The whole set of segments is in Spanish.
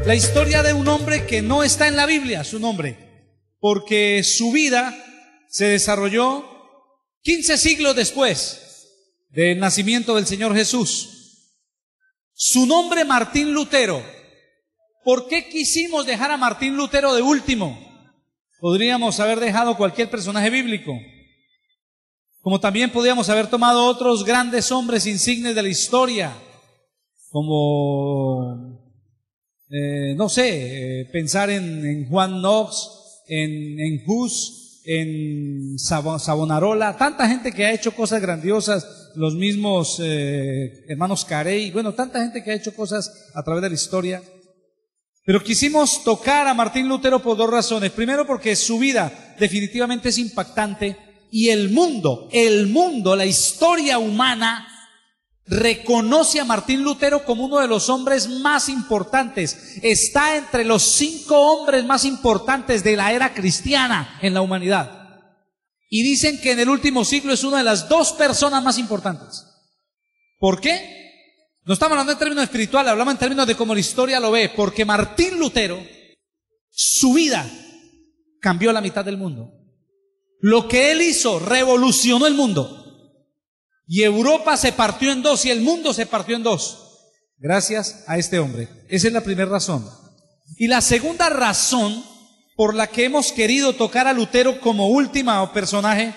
La historia de un hombre que no está en la Biblia, su nombre, porque su vida se desarrolló 15 siglos después del nacimiento del Señor Jesús. Su nombre, Martín Lutero. ¿Por qué quisimos dejar a Martín Lutero de último? Podríamos haber dejado cualquier personaje bíblico, como también podríamos haber tomado otros grandes hombres insignes de la historia, como no sé, pensar en Juan Knox, en Hus, en Savonarola, tanta gente que ha hecho cosas grandiosas, los mismos hermanos Carey, bueno, tanta gente que ha hecho cosas a través de la historia. Pero quisimos tocar a Martín Lutero por dos razones. Primero, porque su vida definitivamente es impactante y el mundo, la historia humana, reconoce a Martín Lutero como uno de los hombres más importantes. Está entre los 5 hombres más importantes de la era cristiana en la humanidad. Y dicen que en el último siglo es una de las 2 personas más importantes. ¿Por qué? No estamos hablando en términos espirituales, hablamos en términos de cómo la historia lo ve. Porque Martín Lutero, su vida cambió la mitad del mundo. Lo que él hizo revolucionó el mundo. Y Europa se partió en 2 y el mundo se partió en 2 gracias a este hombre. Esa es la primera razón. Y la segunda razón por la que hemos querido tocar a Lutero como último personaje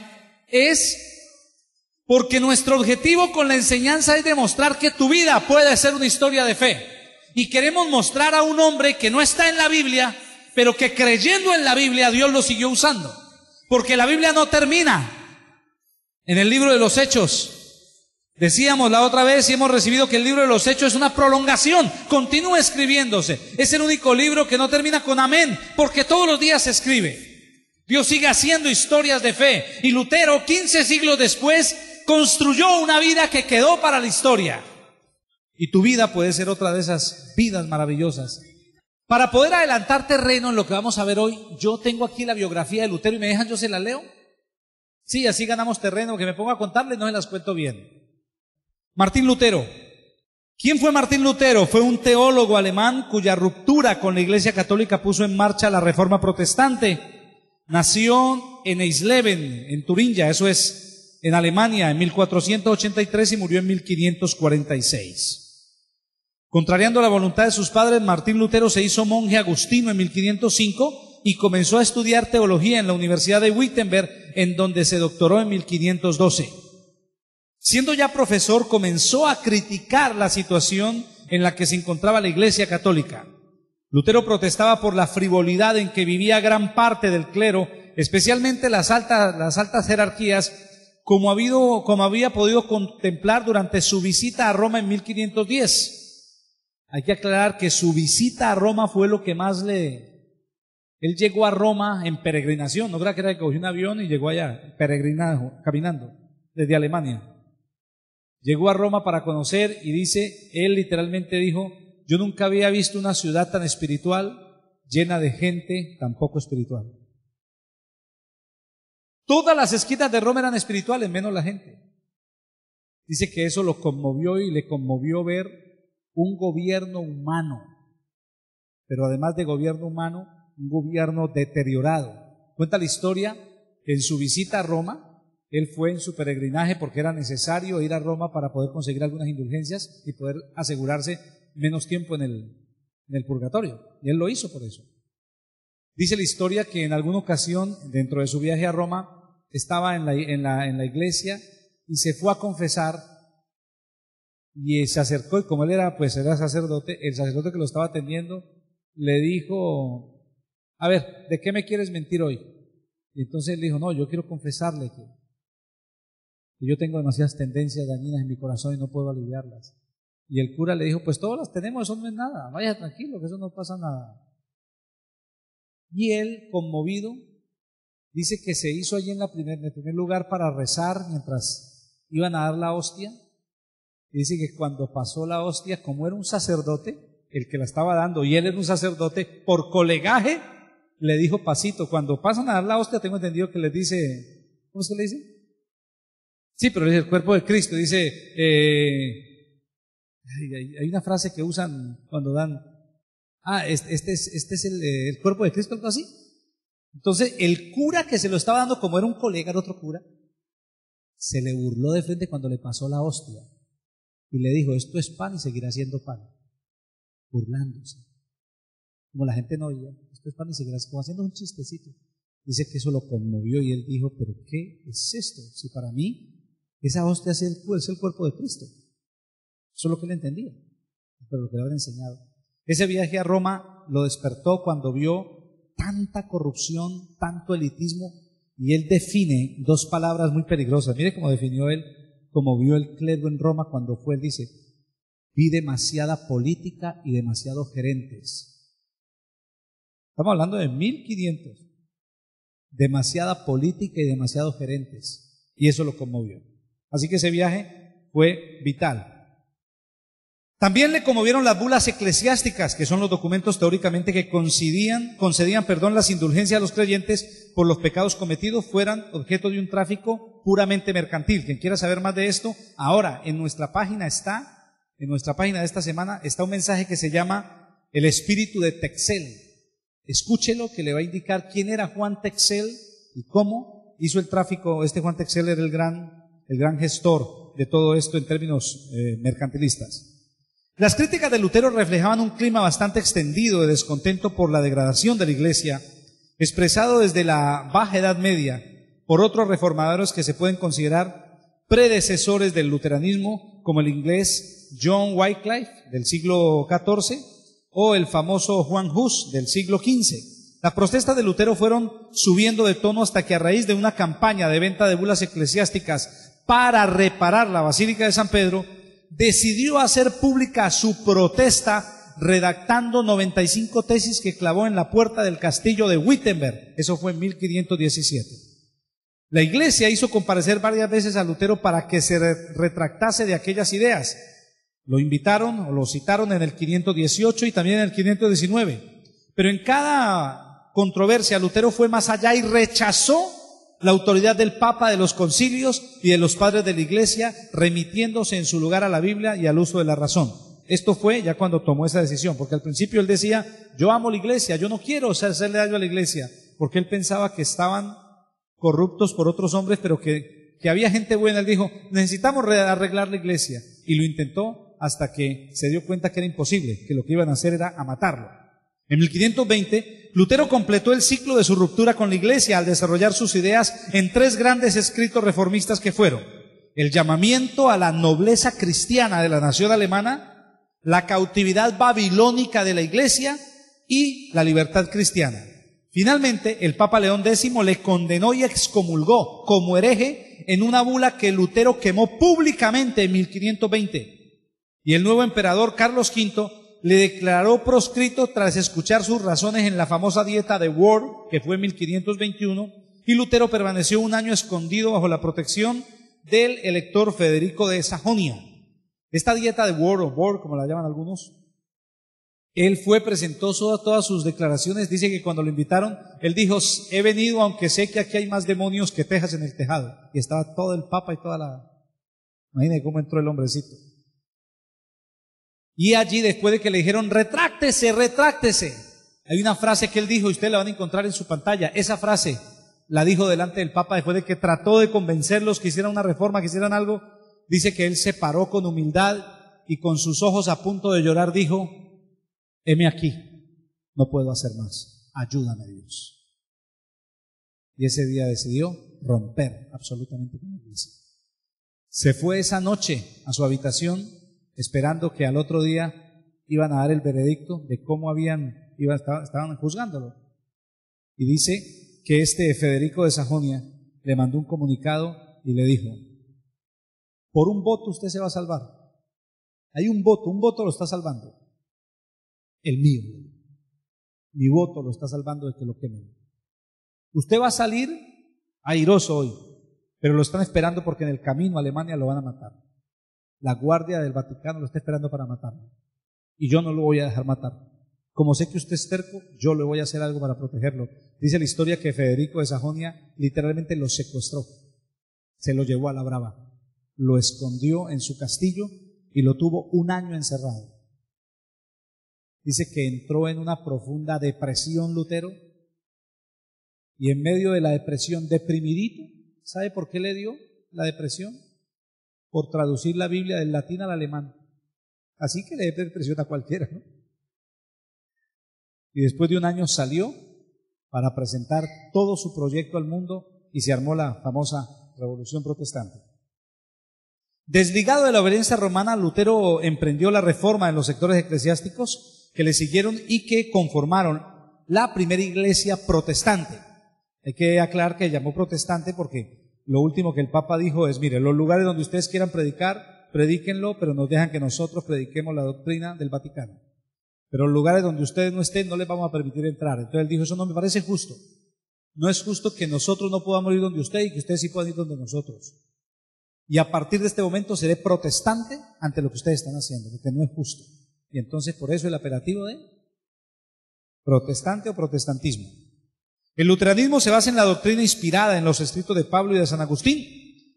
es porque nuestro objetivo con la enseñanza es demostrar que tu vida puede ser una historia de fe. Y queremos mostrar a un hombre que no está en la Biblia, pero que creyendo en la Biblia Dios lo siguió usando. Porque la Biblia no termina en el libro de los Hechos. Decíamos la otra vez y hemos recibido que el libro de los Hechos es una prolongación, continúa escribiéndose. Es el único libro que no termina con amén, porque todos los días se escribe. Dios sigue haciendo historias de fe. Y Lutero, 15 siglos después, construyó una vida que quedó para la historia. Y tu vida puede ser otra de esas vidas maravillosas. Para poder adelantar terreno en lo que vamos a ver hoy, yo tengo aquí la biografía de Lutero y me dejan, yo se la leo. Sí, así ganamos terreno, que me pongo a contarles, no se las cuento bien. Martín Lutero. ¿Quién fue Martín Lutero? Fue un teólogo alemán cuya ruptura con la Iglesia Católica puso en marcha la Reforma Protestante. Nació en Eisleben, en Turingia, eso es en Alemania, en 1483 y murió en 1546. Contrariando la voluntad de sus padres, Martín Lutero se hizo monje agustino en 1505 y comenzó a estudiar teología en la Universidad de Wittenberg, en donde se doctoró en 1512. Siendo ya profesor, comenzó a criticar la situación en la que se encontraba la Iglesia Católica. Lutero protestaba por la frivolidad en que vivía gran parte del clero, especialmente las altas jerarquías, como había podido contemplar durante su visita a Roma en 1510. Hay que aclarar que su visita a Roma fue lo que más Él llegó a Roma en peregrinación, no creo que era que cogió un avión y llegó allá, peregrinando, caminando, desde Alemania. Llegó a Roma para conocer y dice, él literalmente dijo, yo nunca había visto una ciudad tan espiritual, llena de gente tan poco espiritual. Todas las esquinas de Roma eran espirituales, menos la gente. Dice que eso lo conmovió y le conmovió ver un gobierno humano, pero además de gobierno humano, un gobierno deteriorado. Cuenta la historia que en su visita a Roma, él fue en su peregrinaje porque era necesario ir a Roma para poder conseguir algunas indulgencias y poder asegurarse menos tiempo en el purgatorio. Y él lo hizo por eso. Dice la historia que en alguna ocasión, dentro de su viaje a Roma, estaba en la iglesia y se fue a confesar y se acercó y como él era sacerdote, el sacerdote que lo estaba atendiendo le dijo, a ver, ¿de qué me quieres mentir hoy? Y entonces él dijo, no, yo quiero confesarle que yo tengo demasiadas tendencias dañinas en mi corazón y no puedo aliviarlas. Y el cura le dijo, pues todas las tenemos, eso no es nada, vaya tranquilo, que eso no pasa nada. Y él, conmovido, dice que se hizo allí en el primer lugar para rezar mientras iban a dar la hostia. Y dice que cuando pasó la hostia, como era un sacerdote, el que la estaba dando, y él era un sacerdote, por colegaje, le dijo pasito. Cuando pasan a dar la hostia, tengo entendido que les dice, ¿cómo es que le dice? Sí, pero le dice el cuerpo de Cristo, dice, Hay una frase que usan cuando dan, este es el cuerpo de Cristo, algo así. Entonces, el cura que se lo estaba dando, como era un colega, era otro cura, se le burló de frente cuando le pasó la hostia y le dijo, esto es pan y seguirá siendo pan, burlándose. Como la gente no oía, esto es pan y seguirá, como haciendo un chistecito. Dice que eso lo conmovió y él dijo, pero ¿qué es esto? Si para mí esa hostia es el cuerpo de Cristo. Eso es lo que él entendía, pero lo que le habían enseñado. Ese viaje a Roma lo despertó cuando vio tanta corrupción, tanto elitismo, y él define dos palabras muy peligrosas. Mire cómo definió él, como vio el clero en Roma cuando fue, él dice, vi demasiada política y demasiados gerentes. Estamos hablando de 1500. Demasiada política y demasiados gerentes. Y eso lo conmovió. Así que ese viaje fue vital. También le conmovieron las bulas eclesiásticas, que son los documentos teóricamente que concedían las indulgencias a los creyentes por los pecados cometidos, fueran objeto de un tráfico puramente mercantil. Quien quiera saber más de esto, ahora en nuestra página de esta semana está un mensaje que se llama El espíritu de Texel. Escúchelo, que le va a indicar quién era Juan Texel y cómo hizo el tráfico. Este Juan Texel era el gran gestor de todo esto en términos mercantilistas. Las críticas de Lutero reflejaban un clima bastante extendido de descontento por la degradación de la Iglesia, expresado desde la Baja Edad Media por otros reformadores que se pueden considerar predecesores del luteranismo, como el inglés John Wycliffe del siglo XIV o el famoso Juan Hus del siglo XV. Las protestas de Lutero fueron subiendo de tono hasta que, a raíz de una campaña de venta de bulas eclesiásticas para reparar la Basílica de San Pedro, decidió hacer pública su protesta redactando 95 tesis que clavó en la puerta del castillo de Wittenberg. Eso fue en 1517. La Iglesia hizo comparecer varias veces a Lutero para que se retractase de aquellas ideas. Lo invitaron o lo citaron en el 518 y también en el 519. Pero en cada controversia Lutero fue más allá y rechazó la autoridad del Papa, de los concilios y de los padres de la Iglesia, remitiéndose en su lugar a la Biblia y al uso de la razón. Esto fue ya cuando tomó esa decisión, porque al principio él decía, yo amo la Iglesia, yo no quiero hacerle daño a la Iglesia, porque él pensaba que estaban corruptos por otros hombres, pero que había gente buena. Él dijo, necesitamos arreglar la Iglesia, y lo intentó hasta que se dio cuenta que era imposible, que lo que iban a hacer era a matarlo. En 1520, Lutero completó el ciclo de su ruptura con la Iglesia al desarrollar sus ideas en 3 grandes escritos reformistas que fueron el llamamiento a la nobleza cristiana de la nación alemana, la cautividad babilónica de la Iglesia y la libertad cristiana. Finalmente, el Papa León X le condenó y excomulgó como hereje en una bula que Lutero quemó públicamente en 1520. Y el nuevo emperador Carlos V le declaró proscrito tras escuchar sus razones en la famosa dieta de Worms, que fue en 1521, y Lutero permaneció un año escondido bajo la protección del elector Federico de Sajonia. Esta dieta de Worms, o Worms, como la llaman algunos, él presentó todas sus declaraciones. Dice que cuando lo invitaron, él dijo, he venido aunque sé que aquí hay más demonios que tejas en el tejado. Y estaba todo el Papa y toda la... Imagínense cómo entró el hombrecito. Y allí, después de que le dijeron, retráctese, retráctese, hay una frase que él dijo, y ustedes la van a encontrar en su pantalla. Esa frase la dijo delante del Papa después de que trató de convencerlos que hicieran una reforma, que hicieran algo. Dice que él se paró con humildad y con sus ojos a punto de llorar dijo, heme aquí, no puedo hacer más, ayúdame Dios. Y ese día decidió romper absolutamente con la Iglesia. Se fue esa noche a su habitación, esperando que al otro día iban a dar el veredicto de cómo estaban juzgándolo. Y dice que este Federico de Sajonia le mandó un comunicado y le dijo, por un voto usted se va a salvar. Hay un voto lo está salvando. El mío. Mi voto lo está salvando de que lo quemen. Usted va a salir airoso hoy, pero lo están esperando porque en el camino a Alemania lo van a matar. La guardia del Vaticano lo está esperando para matarlo. Y yo no lo voy a dejar matar. Como sé que usted es terco, yo le voy a hacer algo para protegerlo. Dice la historia que Federico de Sajonia literalmente lo secuestró. Se lo llevó a la brava. Lo escondió en su castillo y lo tuvo 1 año encerrado. Dice que entró en una profunda depresión Lutero, y en medio de la depresión, deprimidito. ¿Sabe por qué le dio la depresión? Por traducir la Biblia del latín al alemán. Así que le dio depresión a cualquiera, ¿no? Y después de 1 año salió para presentar todo su proyecto al mundo y se armó la famosa Revolución Protestante. Desligado de la obediencia romana, Lutero emprendió la reforma en los sectores eclesiásticos que le siguieron y que conformaron la primera iglesia protestante. Hay que aclarar que llamó protestante porque lo último que el Papa dijo es, mire, los lugares donde ustedes quieran predicar, predíquenlo, pero nos dejan que nosotros prediquemos la doctrina del Vaticano. Pero los lugares donde ustedes no estén, no les vamos a permitir entrar. Entonces él dijo, eso no me parece justo. No es justo que nosotros no podamos ir donde usted y que ustedes sí puedan ir donde nosotros. Y a partir de este momento seré protestante ante lo que ustedes están haciendo, porque no es justo. Y entonces por eso el apelativo de protestante o protestantismo. El luteranismo se basa en la doctrina inspirada en los escritos de Pablo y de San Agustín,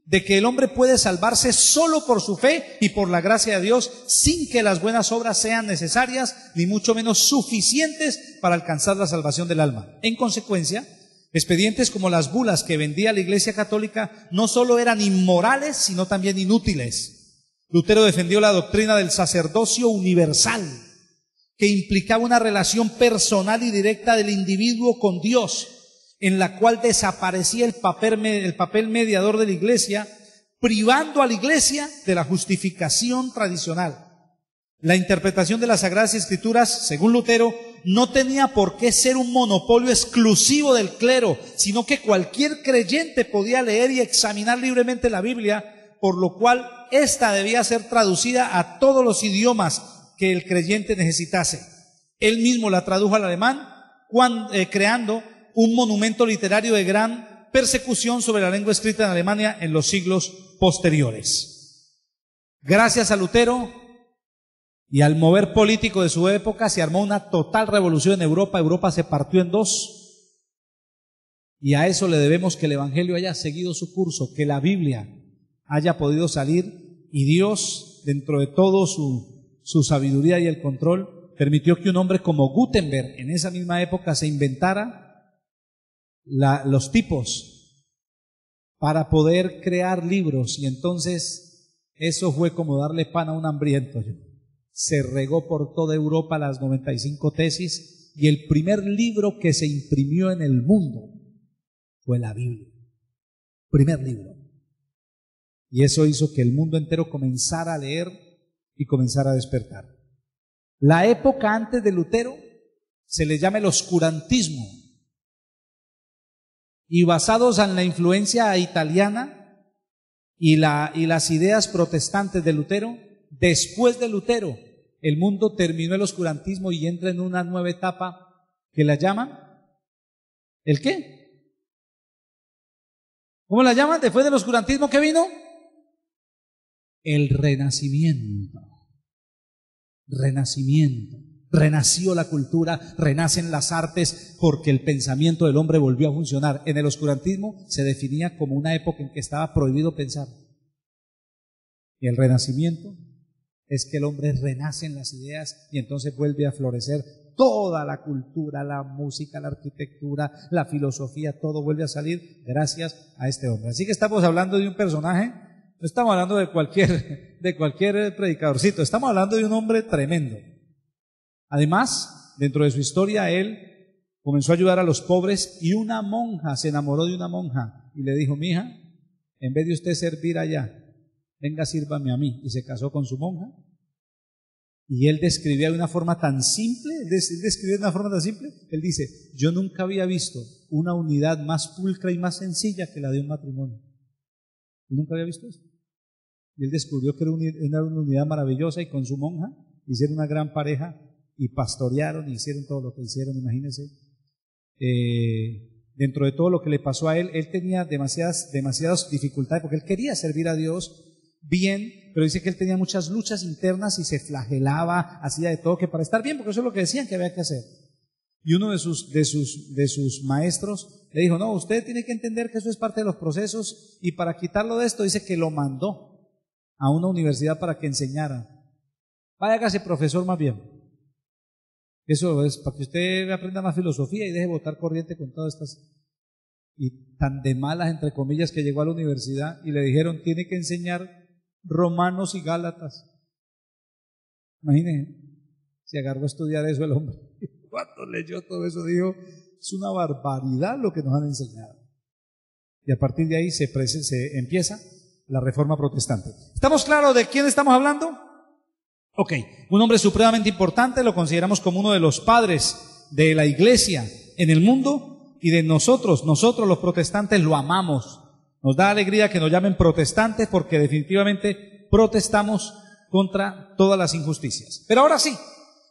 de que el hombre puede salvarse solo por su fe y por la gracia de Dios, sin que las buenas obras sean necesarias, ni mucho menos suficientes para alcanzar la salvación del alma. En consecuencia, expedientes como las bulas que vendía la Iglesia Católica no solo eran inmorales, sino también inútiles. Lutero defendió la doctrina del sacerdocio universal, que implicaba una relación personal y directa del individuo con Dios, en la cual desaparecía el papel mediador de la Iglesia, privando a la Iglesia de la justificación tradicional. La interpretación de las Sagradas Escrituras, según Lutero, no tenía por qué ser un monopolio exclusivo del clero, sino que cualquier creyente podía leer y examinar libremente la Biblia, por lo cual ésta debía ser traducida a todos los idiomas que el creyente necesitase. Él mismo la tradujo al alemán, creando un monumento literario de gran persecución sobre la lengua escrita en Alemania en los siglos posteriores. Gracias a Lutero y al mover político de su época se armó una total revolución en Europa. Europa se partió en dos, y a eso le debemos que el Evangelio haya seguido su curso, que la Biblia haya podido salir, y Dios, dentro de todo su sabiduría y el control, permitió que un hombre como Gutenberg en esa misma época se inventara los tipos para poder crear libros, y entonces eso fue como darle pan a un hambriento. Se regó por toda Europa las 95 tesis, y el primer libro que se imprimió en el mundo fue la Biblia. Primer libro. Y eso hizo que el mundo entero comenzara a leer y comenzara a despertar. La época antes de Lutero se le llama el oscurantismo, y basados en la influencia italiana y las ideas protestantes de Lutero, después de Lutero, el mundo terminó el oscurantismo y entra en una nueva etapa que la llaman, ¿el qué? ¿Cómo la llaman? Después del oscurantismo, ¿qué vino? El renacimiento. Renacimiento. Renació la cultura, renacen las artes, porque el pensamiento del hombre volvió a funcionar. En el oscurantismo se definía como una época en que estaba prohibido pensar. Y el renacimiento es que el hombre renace en las ideas y entonces vuelve a florecer toda la cultura, la música, la arquitectura, la filosofía, todo vuelve a salir gracias a este hombre. Así que estamos hablando de un personaje, no estamos hablando de cualquier predicadorcito, estamos hablando de un hombre tremendo. Además, dentro de su historia, él comenzó a ayudar a los pobres, y una monja se enamoró de una monja y le dijo: mija, en vez de usted servir allá, venga, sírvame a mí. Y se casó con su monja. Y él describía de una forma tan simple, él dice: yo nunca había visto una unidad más pulcra y más sencilla que la de un matrimonio. Yo nunca había visto eso. Y él descubrió que era una unidad maravillosa, y con su monja hicieron una gran pareja y pastorearon y hicieron todo lo que hicieron. Imagínense, dentro de todo lo que le pasó a él tenía demasiadas dificultades, porque él quería servir a Dios bien, pero dice que él tenía muchas luchas internas y se flagelaba, hacía de todo que para estar bien, porque eso es lo que decían que había que hacer. Y uno de sus maestros le dijo: no, usted tiene que entender que eso es parte de los procesos, y para quitarlo de esto dice que lo mandó a una universidad para que enseñara. Vaya, hágase profesor más bien. Eso es para que usted aprenda más filosofía y deje botar corriente con todas estas. Y tan de malas, entre comillas, que llegó a la universidad y le dijeron, tiene que enseñar Romanos y Gálatas. Imagínense, se agarró a estudiar eso el hombre. Cuando leyó todo eso dijo, es una barbaridad lo que nos han enseñado. Y a partir de ahí se empieza la Reforma Protestante. ¿Estamos claros de quién estamos hablando? Ok, un hombre supremamente importante, lo consideramos como uno de los padres de la iglesia en el mundo y de nosotros los protestantes lo amamos. Nos da alegría que nos llamen protestantes porque definitivamente protestamos contra todas las injusticias. Pero ahora sí,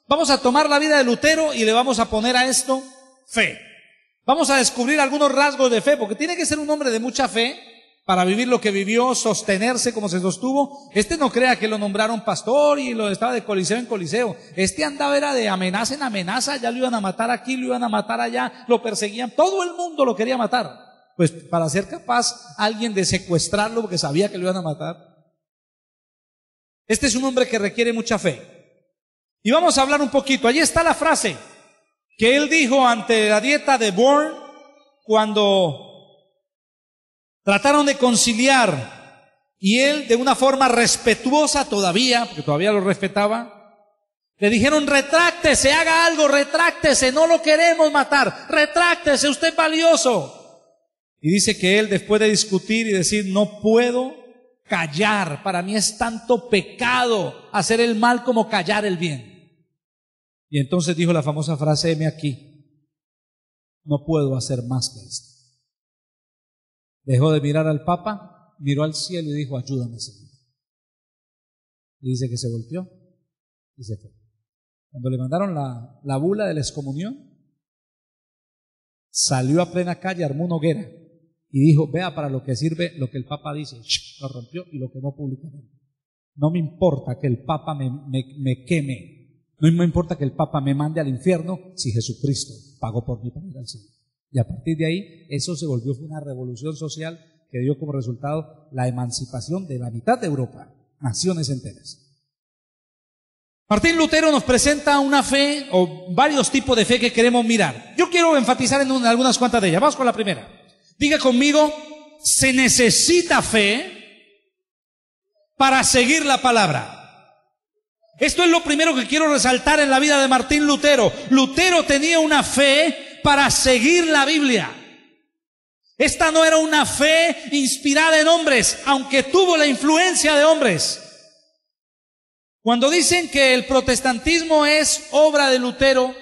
vamos a tomar la vida de Lutero y le vamos a poner a esto fe. Vamos a descubrir algunos rasgos de fe, porque tiene que ser un hombre de mucha fe para vivir lo que vivió, sostenerse como se sostuvo. No crea que lo nombraron pastor y lo estaba de coliseo en coliseo. Andaba era de amenaza en amenaza, ya lo iban a matar aquí, lo iban a matar allá, lo perseguían, todo el mundo lo quería matar. Pues para ser capaz alguien de secuestrarlo porque sabía que lo iban a matar. Es un hombre que requiere mucha fe. Y vamos a hablar un poquito. Allí está la frase que él dijo ante la dieta de Worms cuando trataron de conciliar y él de una forma respetuosa todavía, porque todavía lo respetaba, le dijeron retráctese, haga algo, retráctese, no lo queremos matar, retráctese, usted es valioso. Y dice que él después de discutir y decir no puedo callar, para mí es tanto pecado hacer el mal como callar el bien. Y entonces dijo la famosa frase, heme aquí, no puedo hacer más que esto. Dejó de mirar al Papa, miró al cielo y dijo, ayúdame, Señor. Y dice que se volteó y se fue. Cuando le mandaron la bula de la excomunión, salió a plena calle, armó una hoguera y dijo, vea para lo que sirve lo que el Papa dice. Lo rompió y lo quemó públicamente. No me importa que el Papa me queme. No me importa que el Papa me mande al infierno si Jesucristo pagó por mí para ir al cielo. Y a partir de ahí, eso se volvió una revolución social que dio como resultado la emancipación de la mitad de Europa, naciones enteras. Martín Lutero nos presenta una fe, o varios tipos de fe que queremos mirar. Yo quiero enfatizar en algunas cuantas de ellas. Vamos con la primera. Diga conmigo, se necesita fe para seguir la palabra. Esto es lo primero que quiero resaltar en la vida de Martín Lutero. Lutero tenía una fe para seguir la Biblia. Esta no era una fe inspirada en hombres, aunque tuvo la influencia de hombres. Cuando dicen que el protestantismo es obra de Lutero,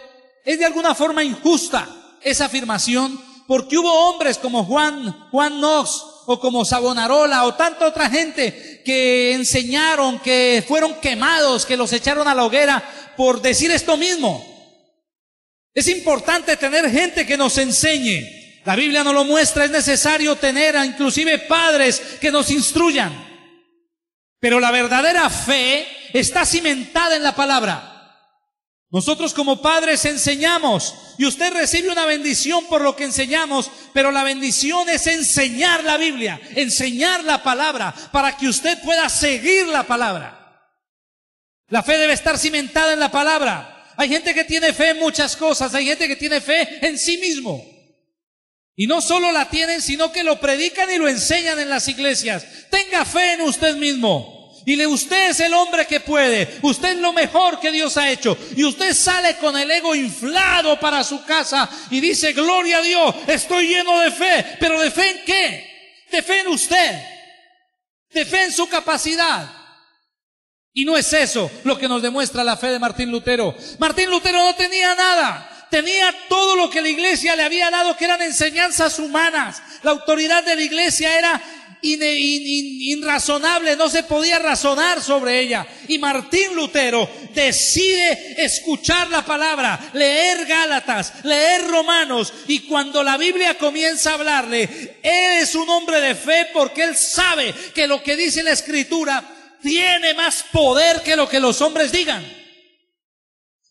es de alguna forma injusta esa afirmación, porque hubo hombres como Juan Knox, o como Savonarola, o tanta otra gente que enseñaron, que fueron quemados, que los echaron a la hoguera por decir esto mismo. Es importante tener gente que nos enseñe. La Biblia nos lo muestra, es necesario tener inclusive padres que nos instruyan. Pero la verdadera fe está cimentada en la palabra. Nosotros como padres enseñamos y usted recibe una bendición por lo que enseñamos, pero la bendición es enseñar la Biblia, enseñar la palabra para que usted pueda seguir la palabra. La fe debe estar cimentada en la palabra. Hay gente que tiene fe en muchas cosas, hay gente que tiene fe en sí mismo. Y no solo la tienen, sino que lo predican y lo enseñan en las iglesias. Tenga fe en usted mismo. Dile, usted es el hombre que puede, usted es lo mejor que Dios ha hecho. Y usted sale con el ego inflado para su casa y dice, gloria a Dios, estoy lleno de fe. ¿Pero de fe en qué? De fe en usted, de fe en su capacidad. Y no es eso lo que nos demuestra la fe de Martín Lutero. Martín Lutero no tenía nada, tenía todo lo que la iglesia le había dado, que eran enseñanzas humanas. La autoridad de la iglesia era irrazonable, no se podía razonar sobre ella. Y Martín Lutero decide escuchar la palabra, leer Gálatas, leer Romanos, y cuando la Biblia comienza a hablarle, él es un hombre de fe porque él sabe que lo que dice la Escritura tiene más poder que lo que los hombres digan.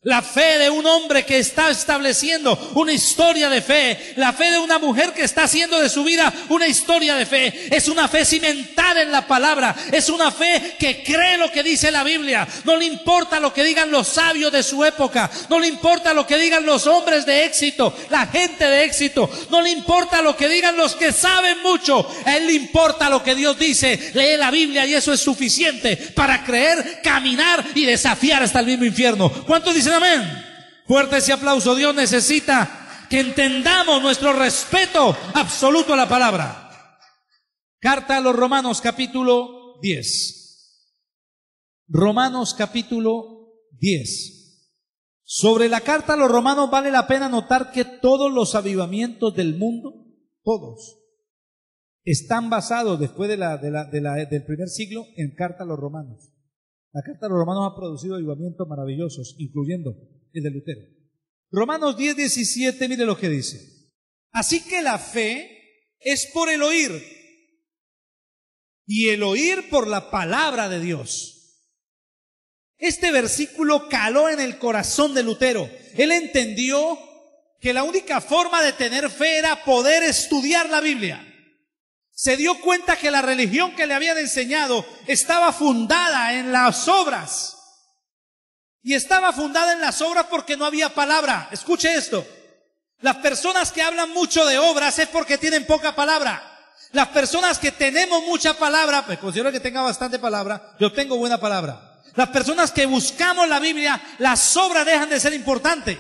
La fe de un hombre que está estableciendo una historia de fe, la fe de una mujer que está haciendo de su vida una historia de fe, es una fe cimentada en la palabra, es una fe que cree lo que dice la Biblia. No le importa lo que digan los sabios de su época, no le importa lo que digan los hombres de éxito, la gente de éxito, no le importa lo que digan los que saben mucho, a él le importa lo que Dios dice. Lee la Biblia y eso es suficiente para creer, caminar y desafiar hasta el mismo infierno. ¿Cuántos dicen amén? Fuerte ese aplauso. Dios necesita que entendamos nuestro respeto absoluto a la palabra. Carta a los Romanos capítulo 10. Romanos capítulo 10. Sobre la carta a los Romanos vale la pena notar que todos los avivamientos del mundo, todos, están basados después del primer siglo en carta a los Romanos. La carta a los Romanos ha producido avivamientos maravillosos, incluyendo el de Lutero. Romanos 10:17, mire lo que dice. Así que la fe es por el oír, y el oír por la palabra de Dios. Este versículo caló en el corazón de Lutero. Él entendió que la única forma de tener fe era poder estudiar la Biblia. Se dio cuenta que la religión que le habían enseñado estaba fundada en las obras. Y estaba fundada en las obras porque no había palabra. Escuche esto. Las personas que hablan mucho de obras es porque tienen poca palabra. Las personas que tenemos mucha palabra, pues considero que tenga bastante palabra, yo tengo buena palabra. Las personas que buscamos la Biblia, las obras dejan de ser importantes.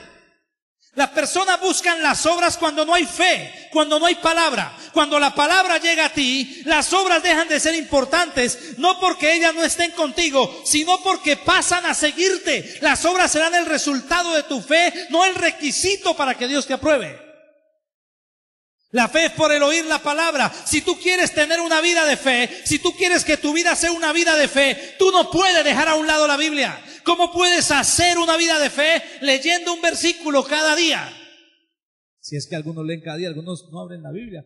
Las personas buscan las obras cuando no hay fe, cuando no hay palabra. Cuando la palabra llega a ti, las obras dejan de ser importantes, no porque ellas no estén contigo, sino porque pasan a seguirte. Las obras serán el resultado de tu fe, no el requisito para que Dios te apruebe. La fe es por el oír la palabra. Si tú quieres tener una vida de fe, si tú quieres que tu vida sea una vida de fe, tú no puedes dejar a un lado la Biblia. ¿Cómo puedes hacer una vida de fe leyendo un versículo cada día? Si es que algunos leen cada día, algunos no abren la Biblia.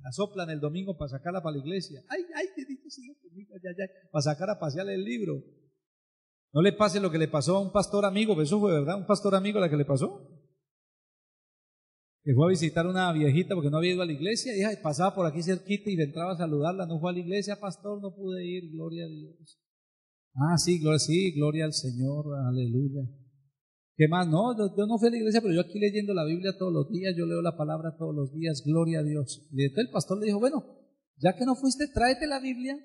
La soplan el domingo para sacarla para la iglesia. Ay, para sacar a pasear el libro. No le pase lo que le pasó a un pastor amigo, eso fue verdad, un pastor amigo la que le pasó. Que fue a visitar una viejita porque no había ido a la iglesia, y pasaba por aquí cerquita y le entraba a saludarla, no fue a la iglesia, pastor, no pude ir, gloria a Dios. Ah, sí, gloria al Señor, aleluya. ¿Qué más? No, yo no fui a la iglesia, pero yo aquí leyendo la Biblia todos los días, yo leo la palabra todos los días, gloria a Dios. Y entonces el pastor le dijo, bueno, ya que no fuiste, tráete la Biblia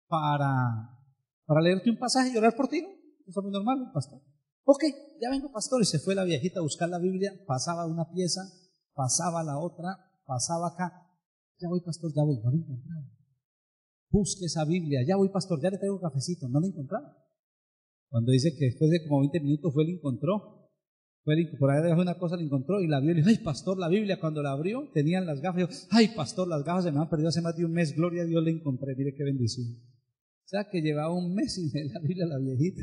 para leerte un pasaje y orar por ti, ¿no? Eso es muy normal, el pastor. Ok, ya vengo, pastor. Y se fue la viejita a buscar la Biblia, pasaba una pieza, pasaba la otra, pasaba acá. Ya voy, pastor, ya voy, no la encontraba. Busque esa Biblia, ya voy, pastor, ya le traigo cafecito, no la encontraba. Cuando dice que después de como 20 minutos fue, la encontró. Por ahí dejó una cosa, la encontró y la vio y le dijo, ay, pastor, la Biblia. Cuando la abrió, tenían las gafas. Y yo, ay, pastor, las gafas se me han perdido hace más de un mes, gloria a Dios, la encontré, mire qué bendición. O sea, que llevaba un mes sin leer la Biblia la viejita.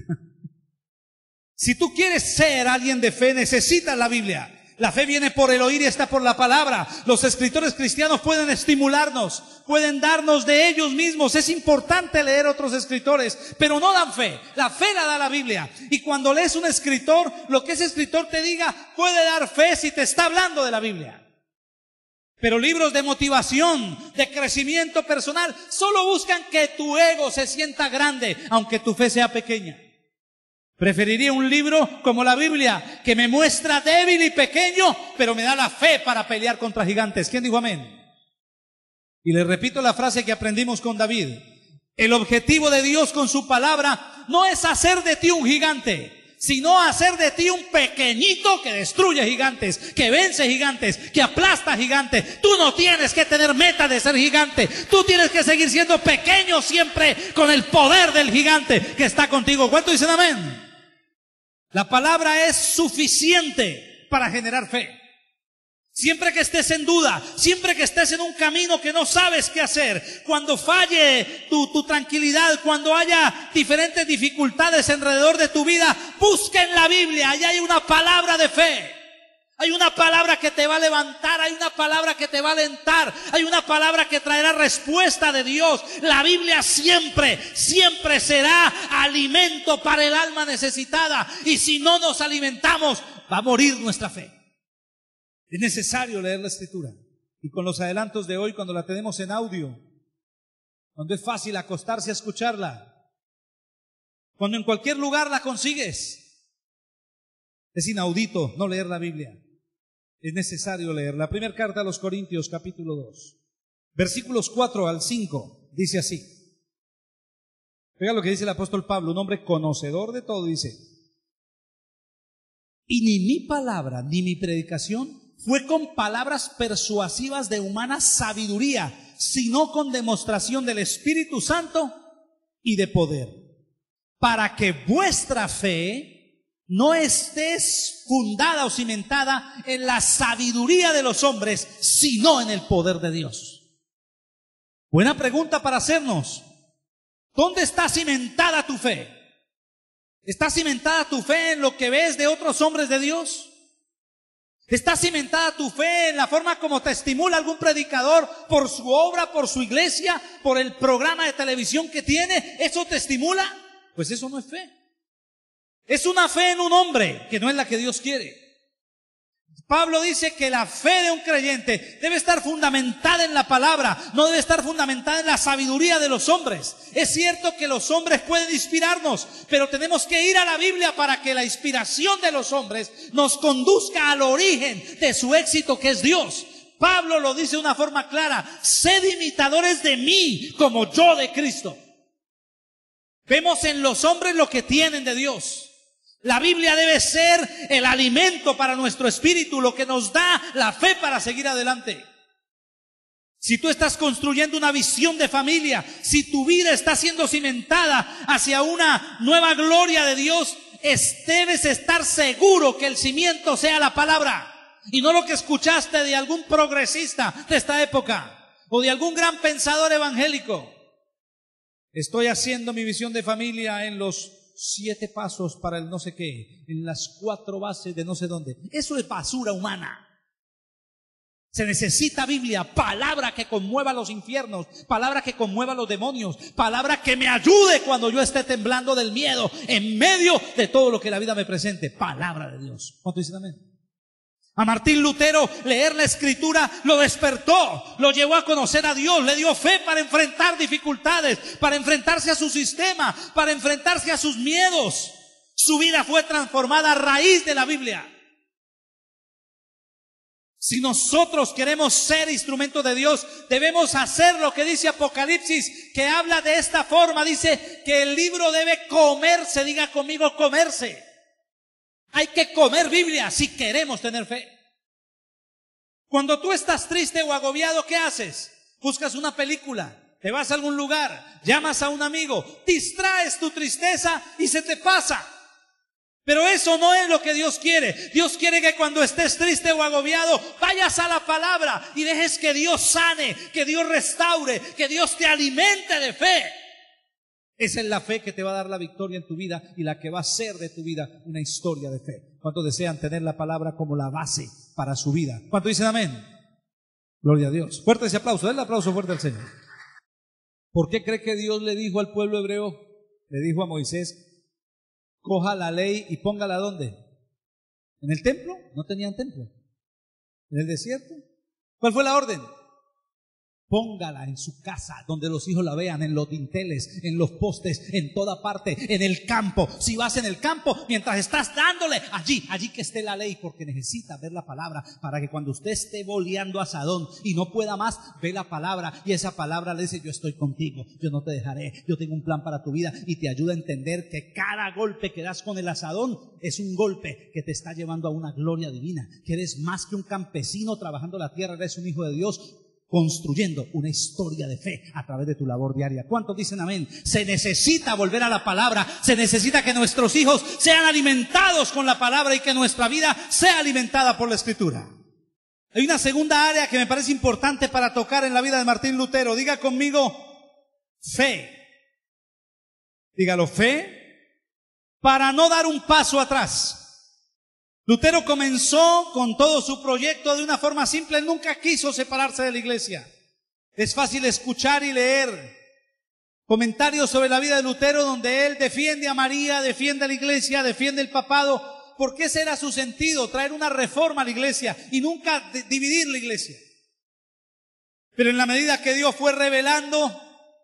Si tú quieres ser alguien de fe, necesitas la Biblia. La fe viene por el oír y está por la palabra. Los escritores cristianos pueden estimularnos, pueden darnos de ellos mismos. Es importante leer otros escritores, pero no dan fe. La fe la da la Biblia. Y cuando lees un escritor, lo que ese escritor te diga puede dar fe si te está hablando de la Biblia. Pero libros de motivación, de crecimiento personal, solo buscan que tu ego se sienta grande, aunque tu fe sea pequeña. Preferiría un libro como la Biblia, que me muestra débil y pequeño, pero me da la fe para pelear contra gigantes. ¿Quién dijo amén? Y le repito la frase que aprendimos con David. El objetivo de Dios con su palabra no es hacer de ti un gigante, sino hacer de ti un pequeñito que destruye gigantes, que vence gigantes, que aplasta gigantes. Tú no tienes que tener meta de ser gigante. Tú tienes que seguir siendo pequeño siempre con el poder del gigante que está contigo. ¿Cuánto dicen amén? La palabra es suficiente para generar fe. Siempre que estés en duda, siempre que estés en un camino que no sabes qué hacer, cuando falle tu tranquilidad, cuando haya diferentes dificultades alrededor de tu vida, busca en la Biblia, allá hay una palabra de fe. Hay una palabra que te va a levantar, hay una palabra que te va a alentar, hay una palabra que traerá respuesta de Dios. La Biblia siempre, siempre será alimento para el alma necesitada. Y si no nos alimentamos, va a morir nuestra fe. Es necesario leer la Escritura. Y con los adelantos de hoy, cuando la tenemos en audio, cuando es fácil acostarse a escucharla, cuando en cualquier lugar la consigues, es inaudito no leer la Biblia. Es necesario leer. La primera carta a los Corintios, capítulo 2, versículos 4 al 5, dice así. Oiga lo que dice el apóstol Pablo, un hombre conocedor de todo, dice: y ni mi palabra ni mi predicación fue con palabras persuasivas de humana sabiduría, sino con demostración del Espíritu Santo y de poder, para que vuestra fe no estés fundada o cimentada en la sabiduría de los hombres, sino en el poder de Dios. Buena pregunta para hacernos. ¿Dónde está cimentada tu fe? ¿Está cimentada tu fe en lo que ves de otros hombres de Dios? ¿Está cimentada tu fe en la forma como te estimula algún predicador por su obra, por su iglesia, por el programa de televisión que tiene? ¿Eso te estimula? Pues eso no es fe. Es una fe en un hombre que no es la que Dios quiere. Pablo dice que la fe de un creyente debe estar fundamentada en la palabra, no debe estar fundamentada en la sabiduría de los hombres. Es cierto que los hombres pueden inspirarnos, pero tenemos que ir a la Biblia para que la inspiración de los hombres nos conduzca al origen de su éxito, que es Dios. Pablo lo dice de una forma clara: sed imitadores de mí como yo de Cristo. Vemos en los hombres lo que tienen de Dios. La Biblia debe ser el alimento para nuestro espíritu, lo que nos da la fe para seguir adelante. Si tú estás construyendo una visión de familia, si tu vida está siendo cimentada hacia una nueva gloria de Dios, debes estar seguro que el cimiento sea la palabra y no lo que escuchaste de algún progresista de esta época o de algún gran pensador evangélico. Estoy haciendo mi visión de familia en los 7 pasos para el no sé qué, en las 4 bases de no sé dónde. Eso es basura humana. Se necesita Biblia, palabra que conmueva los infiernos, palabra que conmueva los demonios, palabra que me ayude cuando yo esté temblando del miedo en medio de todo lo que la vida me presente. Palabra de Dios. ¿Cuánto dicen amén? A Martín Lutero leer la Escritura lo despertó, lo llevó a conocer a Dios, le dio fe para enfrentar dificultades, para enfrentarse a su sistema, para enfrentarse a sus miedos. Su vida fue transformada a raíz de la Biblia. Si nosotros queremos ser instrumentos de Dios, debemos hacer lo que dice Apocalipsis, que habla de esta forma. Dice que el libro debe comerse, diga conmigo, comerse. Hay que comer Biblia si queremos tener fe. Cuando tú estás triste o agobiado, ¿qué haces? Buscas una película, te vas a algún lugar, llamas a un amigo, distraes tu tristeza y se te pasa. Pero eso no es lo que Dios quiere. Dios quiere que cuando estés triste o agobiado, vayas a la palabra y dejes que Dios sane, que Dios restaure, que Dios te alimente de fe. Esa es la fe que te va a dar la victoria en tu vida y la que va a hacer de tu vida una historia de fe. ¿Cuántos desean tener la palabra como la base para su vida? ¿Cuántos dicen amén? Gloria a Dios. Fuerte ese aplauso, denle aplauso fuerte al Señor. ¿Por qué cree que Dios le dijo al pueblo hebreo? Le dijo a Moisés: coja la ley y póngala ¿dónde? ¿En el templo? No tenían templo. ¿En el desierto? ¿Cuál fue la orden? Póngala en su casa, donde los hijos la vean, en los dinteles, en los postes, en toda parte, en el campo. Si vas en el campo, mientras estás dándole, allí que esté la ley, porque necesita ver la palabra, para que cuando usted esté boleando asadón y no pueda más, ve la palabra, y esa palabra le dice: yo estoy contigo, yo no te dejaré, yo tengo un plan para tu vida, y te ayuda a entender que cada golpe que das con el asadón es un golpe que te está llevando a una gloria divina, que eres más que un campesino trabajando la tierra, eres un hijo de Dios, construyendo una historia de fe a través de tu labor diaria. ¿Cuántos dicen amén? Se necesita volver a la palabra, se necesita que nuestros hijos sean alimentados con la palabra y que nuestra vida sea alimentada por la Escritura. Hay una segunda área que me parece importante para tocar en la vida de Martín Lutero. Diga conmigo: fe. Dígalo: fe para no dar un paso atrás. Lutero comenzó con todo su proyecto de una forma simple. Él nunca quiso separarse de la iglesia. Es fácil escuchar y leer comentarios sobre la vida de Lutero donde él defiende a María, defiende a la iglesia, defiende el papado, porque ese era su sentido, traer una reforma a la iglesia y nunca dividir la iglesia. Pero en la medida que Dios fue revelando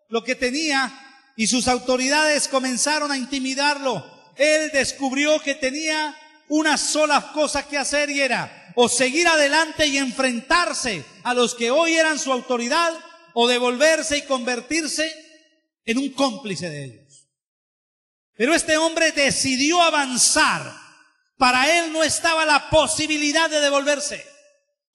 lo que tenía y sus autoridades comenzaron a intimidarlo, él descubrió que tenía una sola cosa que hacer y era o seguir adelante y enfrentarse a los que hoy eran su autoridad o devolverse y convertirse en un cómplice de ellos. Pero este hombre decidió avanzar. Para él no estaba la posibilidad de devolverse.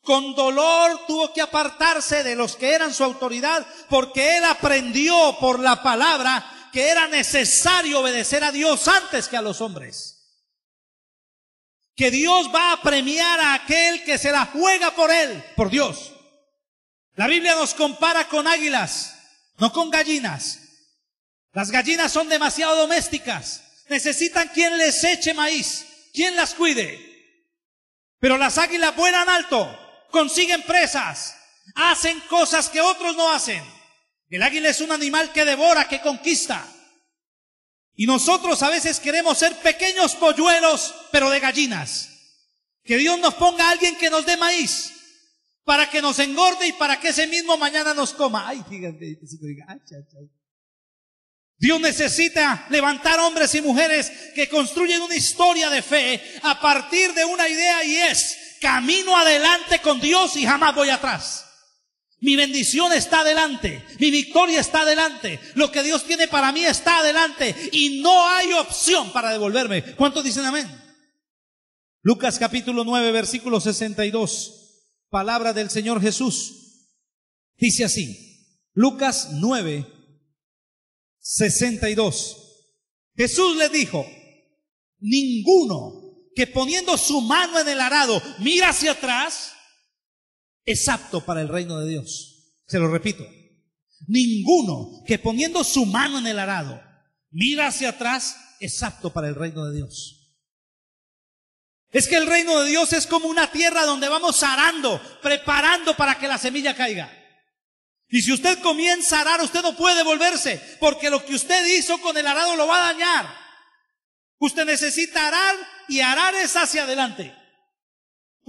Con dolor tuvo que apartarse de los que eran su autoridad porque él aprendió por la palabra que era necesario obedecer a Dios antes que a los hombres. Que Dios va a premiar a aquel que se la juega por él, por Dios. La Biblia nos compara con águilas, no con gallinas. Las gallinas son demasiado domésticas. Necesitan quien les eche maíz, quien las cuide. Pero las águilas vuelan alto, consiguen presas, hacen cosas que otros no hacen. El águila es un animal que devora, que conquista. Y nosotros a veces queremos ser pequeños polluelos, pero de gallinas. Que Dios nos ponga a alguien que nos dé maíz, para que nos engorde y para que ese mismo mañana nos coma. Ay, fíjate, Dios necesita levantar hombres y mujeres que construyen una historia de fe a partir de una idea y es: camino adelante con Dios y jamás voy atrás. Mi bendición está adelante, mi victoria está adelante, lo que Dios tiene para mí está adelante y no hay opción para devolverme. ¿Cuántos dicen amén? Lucas capítulo 9 versículo 62, palabra del Señor Jesús. Dice así, Lucas 9, 62. Jesús les dijo: ninguno que poniendo su mano en el arado mira hacia atrás es apto para el reino de Dios. Se lo repito. Ninguno que poniendo su mano en el arado mira hacia atrás es apto para el reino de Dios. Es que el reino de Dios es como una tierra donde vamos arando, preparando para que la semilla caiga. Y si usted comienza a arar, usted no puede devolverse, porque lo que usted hizo con el arado lo va a dañar. Usted necesita arar y arar es hacia adelante.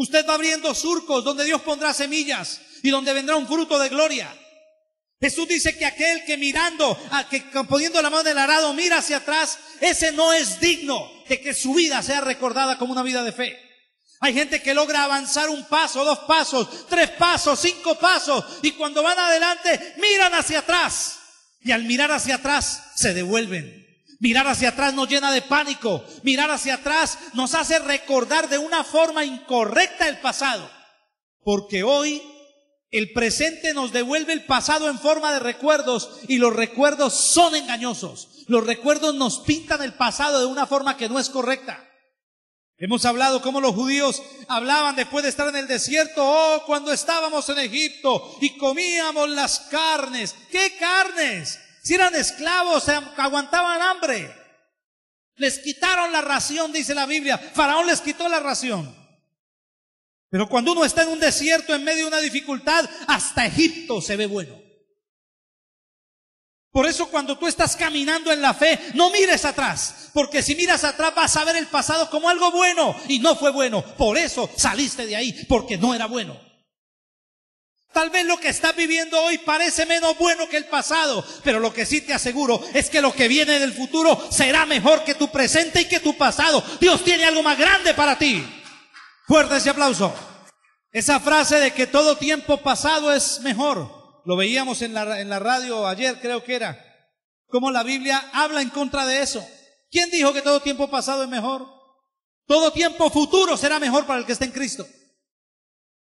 Usted va abriendo surcos donde Dios pondrá semillas y donde vendrá un fruto de gloria. Jesús dice que aquel que mirando, que poniendo la mano en el arado mira hacia atrás, ese no es digno de que su vida sea recordada como una vida de fe. Hay gente que logra avanzar un paso, 2 pasos, 3 pasos, 5 pasos, y cuando van adelante miran hacia atrás, y al mirar hacia atrás se devuelven. Mirar hacia atrás nos llena de pánico. Mirar hacia atrás nos hace recordar de una forma incorrecta el pasado. Porque hoy el presente nos devuelve el pasado en forma de recuerdos y los recuerdos son engañosos. Los recuerdos nos pintan el pasado de una forma que no es correcta. Hemos hablado cómo los judíos hablaban después de estar en el desierto. Oh, cuando estábamos en Egipto y comíamos las carnes. ¿Qué carnes? Si eran esclavos, aguantaban hambre. Les quitaron la ración, dice la Biblia. Faraón les quitó la ración. Pero cuando uno está en un desierto, en medio de una dificultad, hasta Egipto se ve bueno. Por eso cuando tú estás caminando en la fe, no mires atrás. Porque si miras atrás vas a ver el pasado como algo bueno. Y no fue bueno. Por eso saliste de ahí, porque no era bueno. Tal vez lo que estás viviendo hoy parece menos bueno que el pasado, pero lo que sí te aseguro es que lo que viene del futuro será mejor que tu presente y que tu pasado. Dios tiene algo más grande para ti. Fuerte ese aplauso. Esa frase de que todo tiempo pasado es mejor, lo veíamos en la radio ayer, creo que era, cómo la Biblia habla en contra de eso. ¿Quién dijo que todo tiempo pasado es mejor? Todo tiempo futuro será mejor para el que está en Cristo.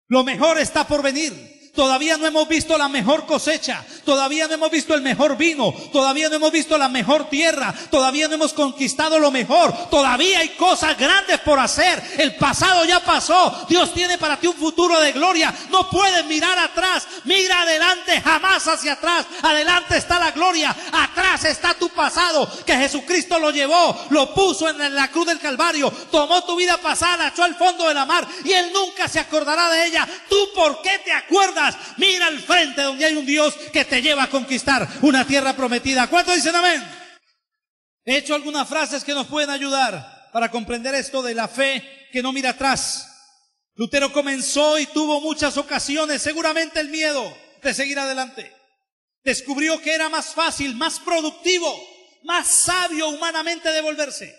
Lo mejor está por venir. Todavía no hemos visto la mejor cosecha, todavía no hemos visto el mejor vino, todavía no hemos visto la mejor tierra, todavía no hemos conquistado lo mejor, todavía hay cosas grandes por hacer. El pasado ya pasó, Dios tiene para ti un futuro de gloria. No puedes mirar atrás, mira adelante, jamás hacia atrás. Adelante está la gloria, atrás está tu pasado, que Jesucristo lo llevó, lo puso en la cruz del Calvario, tomó tu vida pasada, la echó al fondo de la mar y Él nunca se acordará de ella. ¿Tú por qué te acuerdas? Mira al frente donde hay un Dios que te lleva a conquistar una tierra prometida. ¿Cuántos dicen amén? He hecho algunas frases que nos pueden ayudar para comprender esto de la fe que no mira atrás. Lutero comenzó y tuvo muchas ocasiones, seguramente el miedo de seguir adelante. Descubrió que era más fácil, más productivo, más sabio humanamente devolverse.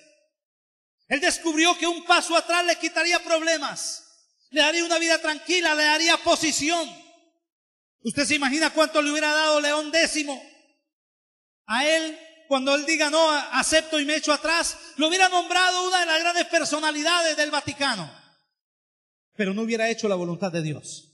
Él descubrió que un paso atrás le quitaría problemas, le daría una vida tranquila, le daría posición. ¿Usted se imagina cuánto le hubiera dado León X a él cuando él diga no, acepto y me echo atrás? Lo hubiera nombrado una de las grandes personalidades del Vaticano, pero no hubiera hecho la voluntad de Dios.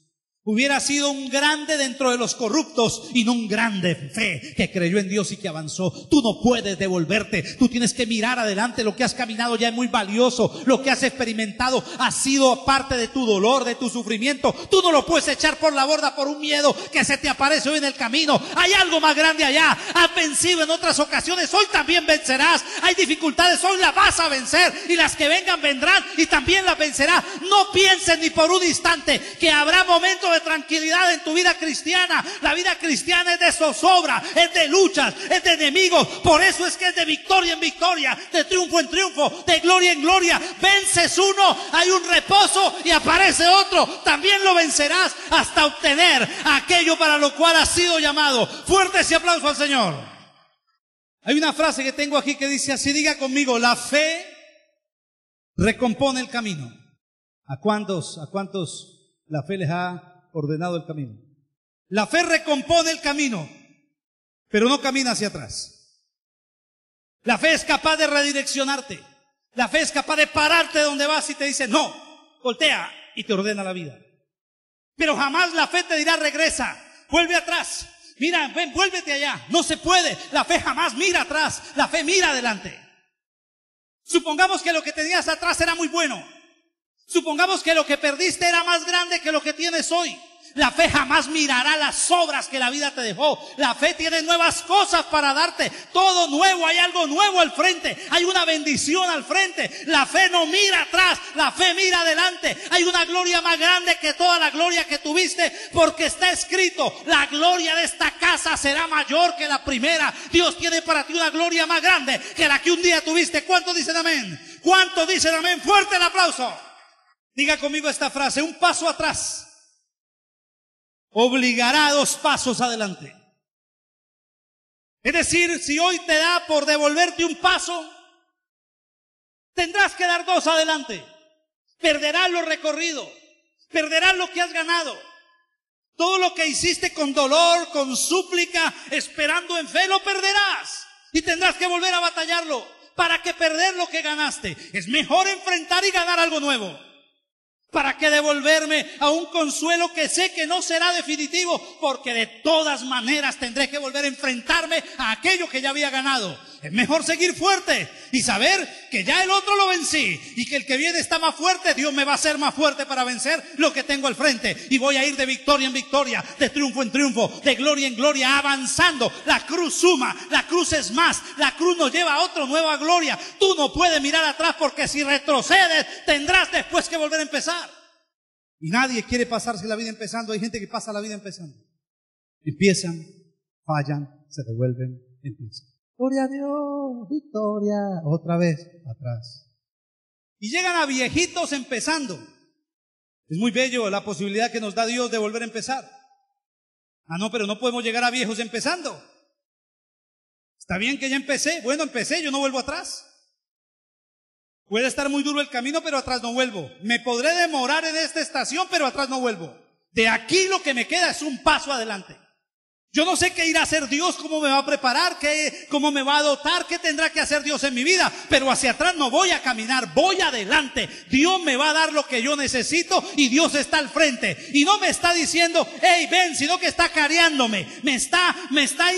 Hubiera sido un grande dentro de los corruptos y no un grande fe que creyó en Dios y que avanzó. Tú no puedes devolverte, tú tienes que mirar adelante. Lo que has caminado ya es muy valioso, lo que has experimentado ha sido parte de tu dolor, de tu sufrimiento. Tú no lo puedes echar por la borda por un miedo que se te aparece hoy en el camino. Hay algo más grande allá. Has vencido en otras ocasiones, hoy también vencerás. Hay dificultades, hoy las vas a vencer y las que vengan vendrán y también las vencerás. No pienses ni por un instante que habrá momentos de tranquilidad en tu vida cristiana. La vida cristiana es de zozobra, es de luchas, es de enemigos. Por eso es que es de victoria en victoria, de triunfo en triunfo, de gloria en gloria. Vences uno, hay un reposo y aparece otro. También lo vencerás hasta obtener aquello para lo cual has sido llamado. Fuerte ese aplauso al Señor. Hay una frase que tengo aquí que dice así, diga conmigo: la fe recompone el camino. ¿A cuántos la fe les ha ordenado el camino? La fe recompone el camino, pero no camina hacia atrás. La fe es capaz de redireccionarte. La fe es capaz de pararte donde vas y te dice no, voltea, y te ordena la vida. Pero jamás la fe te dirá regresa, vuelve atrás, mira, ven, vuélvete allá. No se puede. La fe jamás mira atrás, la fe mira adelante. Supongamos que lo que tenías atrás era muy bueno. Supongamos que lo que perdiste era más grande que lo que tienes hoy. La fe jamás mirará las obras que la vida te dejó. La fe tiene nuevas cosas para darte. Todo nuevo, hay algo nuevo al frente. Hay una bendición al frente. La fe no mira atrás, la fe mira adelante. Hay una gloria más grande que toda la gloria que tuviste, porque está escrito: la gloria de esta casa será mayor que la primera. Dios tiene para ti una gloria más grande que la que un día tuviste. ¿Cuántos dicen amén? ¿Cuántos dicen amén? Fuerte el aplauso. Diga conmigo esta frase: un paso atrás obligará a 2 pasos adelante. Es decir, si hoy te da por devolverte un paso, tendrás que dar 2 adelante. Perderás lo recorrido, perderás lo que has ganado. Todo lo que hiciste con dolor, con súplica, esperando en fe, lo perderás. Y tendrás que volver a batallarlo. ¿Para qué perder lo que ganaste? Es mejor enfrentar y ganar algo nuevo. ¿Para qué devolverme a un consuelo que sé que no será definitivo? Porque de todas maneras tendré que volver a enfrentarme a aquello que ya había ganado. Es mejor seguir fuerte y saber que ya el otro lo vencí y que el que viene está más fuerte. Dios me va a hacer más fuerte para vencer lo que tengo al frente. Y voy a ir de victoria en victoria, de triunfo en triunfo, de gloria en gloria, avanzando. La cruz suma, la cruz es más, la cruz nos lleva a otra nueva gloria. Tú no puedes mirar atrás, porque si retrocedes tendrás después que volver a empezar. Y nadie quiere pasarse la vida empezando. Hay gente que pasa la vida empezando. Empiezan, fallan, se devuelven, empiezan. Gloria a Dios, victoria, otra vez, atrás. Y llegan a viejitos empezando. Es muy bello la posibilidad que nos da Dios de volver a empezar. Ah, no, pero no podemos llegar a viejos empezando. Está bien que ya empecé. Bueno, empecé, yo no vuelvo atrás. Puede estar muy duro el camino, pero atrás no vuelvo. Me podré demorar en esta estación, pero atrás no vuelvo. De aquí lo que me queda es un paso adelante. Yo no sé qué irá a hacer Dios, cómo me va a preparar, cómo me va a dotar, qué tendrá que hacer Dios en mi vida. Pero hacia atrás no voy a caminar, voy adelante. Dios me va a dar lo que yo necesito y Dios está al frente. Y no me está diciendo, hey, ven, sino que está careándome. Me está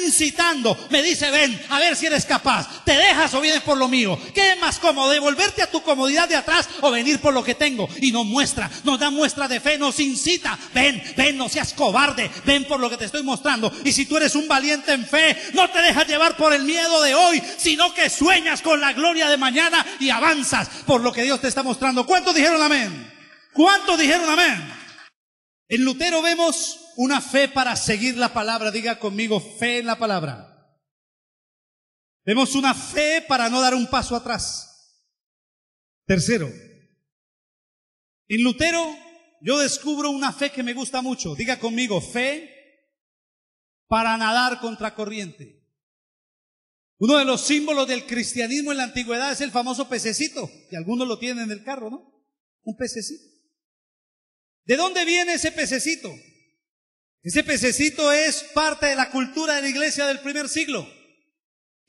incitando. Me dice, ven, a ver si eres capaz. ¿Te dejas o vienes por lo mío? ¿Qué es más cómodo, devolverte a tu comodidad de atrás o venir por lo que tengo? Y nos da muestra de fe, nos incita. Ven, no seas cobarde, ven por lo que te estoy mostrando. Y si tú eres un valiente en fe, no te dejas llevar por el miedo de hoy, sino que sueñas con la gloria de mañana y avanzas por lo que Dios te está mostrando. ¿Cuántos dijeron amén? ¿Cuántos dijeron amén? En Lutero vemos una fe para seguir la palabra. Diga conmigo, fe en la palabra. Vemos una fe para no dar un paso atrás. Tercero, en Lutero yo descubro una fe que me gusta mucho. Diga conmigo, fe para nadar contra corriente. Uno de los símbolos del cristianismo en la antigüedad es el famoso pececito, que algunos lo tienen en el carro, ¿no? Un pececito. ¿De dónde viene ese pececito? Ese pececito es parte de la cultura de la iglesia del primer siglo,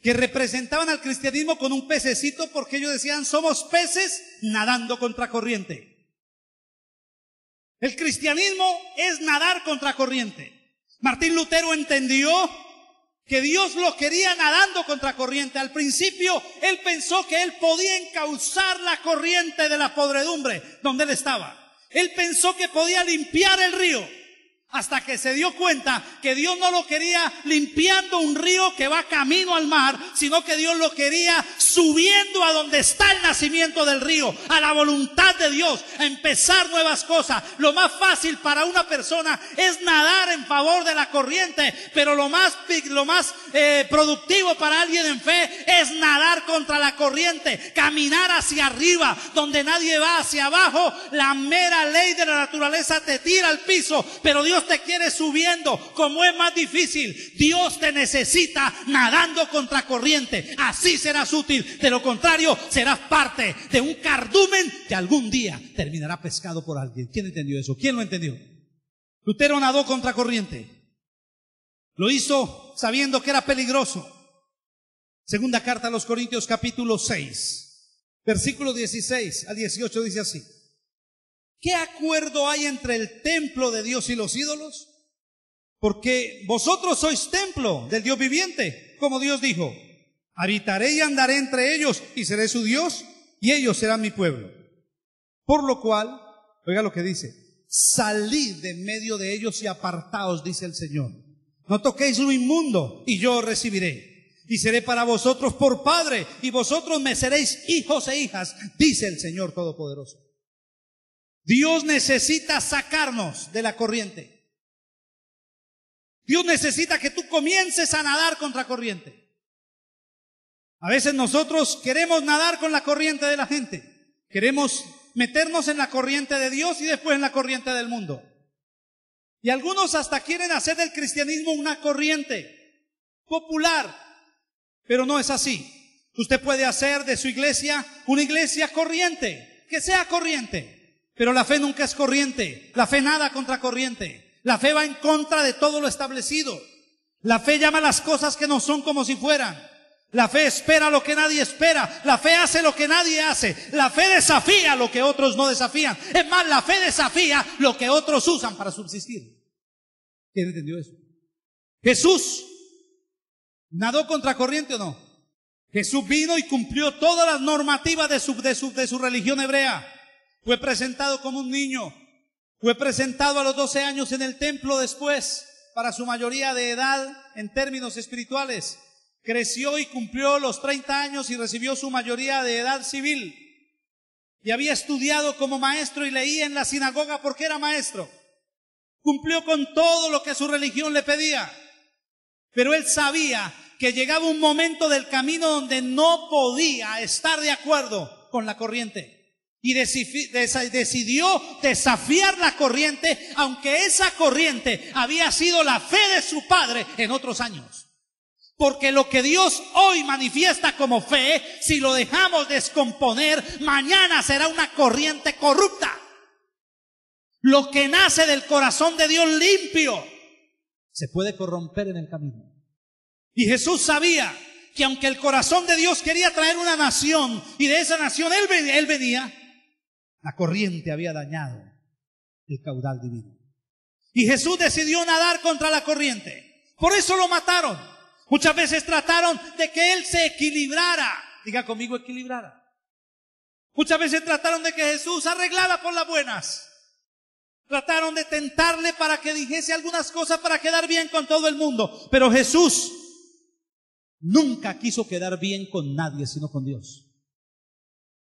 que representaban al cristianismo con un pececito porque ellos decían, somos peces nadando contra corriente. El cristianismo es nadar contra corriente. Martín Lutero entendió que Dios lo quería nadando contra corriente. Al principio él pensó que él podía encauzar la corriente de la podredumbre donde él estaba. Él pensó que podía limpiar el río, hasta que se dio cuenta que Dios no lo quería limpiando un río que va camino al mar, sino que Dios lo quería subiendo a donde está el nacimiento del río, a la voluntad de Dios, a empezar nuevas cosas. Lo más fácil para una persona es nadar en favor de la corriente, pero lo más productivo para alguien en fe es nadar contra la corriente, caminar hacia arriba, donde nadie va, hacia abajo. La mera ley de la naturaleza te tira al piso, pero Dios te quiere subiendo. Como es más difícil, Dios te necesita nadando contra corriente. Así serás útil. De lo contrario, serás parte de un cardumen que algún día terminará pescado por alguien. ¿Quién entendió eso? ¿Quién lo entendió? Lutero nadó contra corriente. Lo hizo sabiendo que era peligroso. Segunda carta a los Corintios, capítulo 6, versículo 16 al 18 dice así: ¿qué acuerdo hay entre el templo de Dios y los ídolos? Porque vosotros sois templo del Dios viviente, como Dios dijo, habitaré y andaré entre ellos y seré su Dios y ellos serán mi pueblo. Por lo cual, oiga lo que dice, salid de en medio de ellos y apartaos, dice el Señor. No toquéis lo inmundo y yo os recibiré. Y seré para vosotros por padre y vosotros me seréis hijos e hijas, dice el Señor Todopoderoso. Dios necesita sacarnos de la corriente. Dios necesita que tú comiences a nadar contra corriente. A veces nosotros queremos nadar con la corriente de la gente. Queremos meternos en la corriente de Dios y después en la corriente del mundo. Y algunos hasta quieren hacer del cristianismo una corriente popular, pero no es así. Usted puede hacer de su iglesia una iglesia corriente, que sea corriente. Pero la fe nunca es corriente. La fe nada contra corriente. La fe va en contra de todo lo establecido. La fe llama las cosas que no son como si fueran. La fe espera lo que nadie espera. La fe hace lo que nadie hace. La fe desafía lo que otros no desafían. Es más, la fe desafía lo que otros usan para subsistir. ¿Quién entendió eso? Jesús nadó contra corriente o no. Jesús vino y cumplió todas las normativas de su religión hebrea. Fue presentado como un niño. Fue presentado a los 12 años en el templo después, para su mayoría de edad en términos espirituales. Creció y cumplió los 30 años y recibió su mayoría de edad civil. Y había estudiado como maestro y leía en la sinagoga porque era maestro. Cumplió con todo lo que su religión le pedía. Pero él sabía que llegaba un momento del camino donde no podía estar de acuerdo con la corriente. Y decidió desafiar la corriente, aunque esa corriente había sido la fe de su padre en otros años. Porque lo que Dios hoy manifiesta como fe, si lo dejamos descomponer, mañana será una corriente corrupta. Lo que nace del corazón de Dios limpio se puede corromper en el camino. Y Jesús sabía que aunque el corazón de Dios quería traer una nación, y de esa nación él venía, la corriente había dañado el caudal divino. Y Jesús decidió nadar contra la corriente. Por eso lo mataron. Muchas veces trataron de que Él se equilibrara. Diga conmigo, equilibrara. Muchas veces trataron de que Jesús arreglara por las buenas. Trataron de tentarle para que dijese algunas cosas para quedar bien con todo el mundo. Pero Jesús nunca quiso quedar bien con nadie, sino con Dios.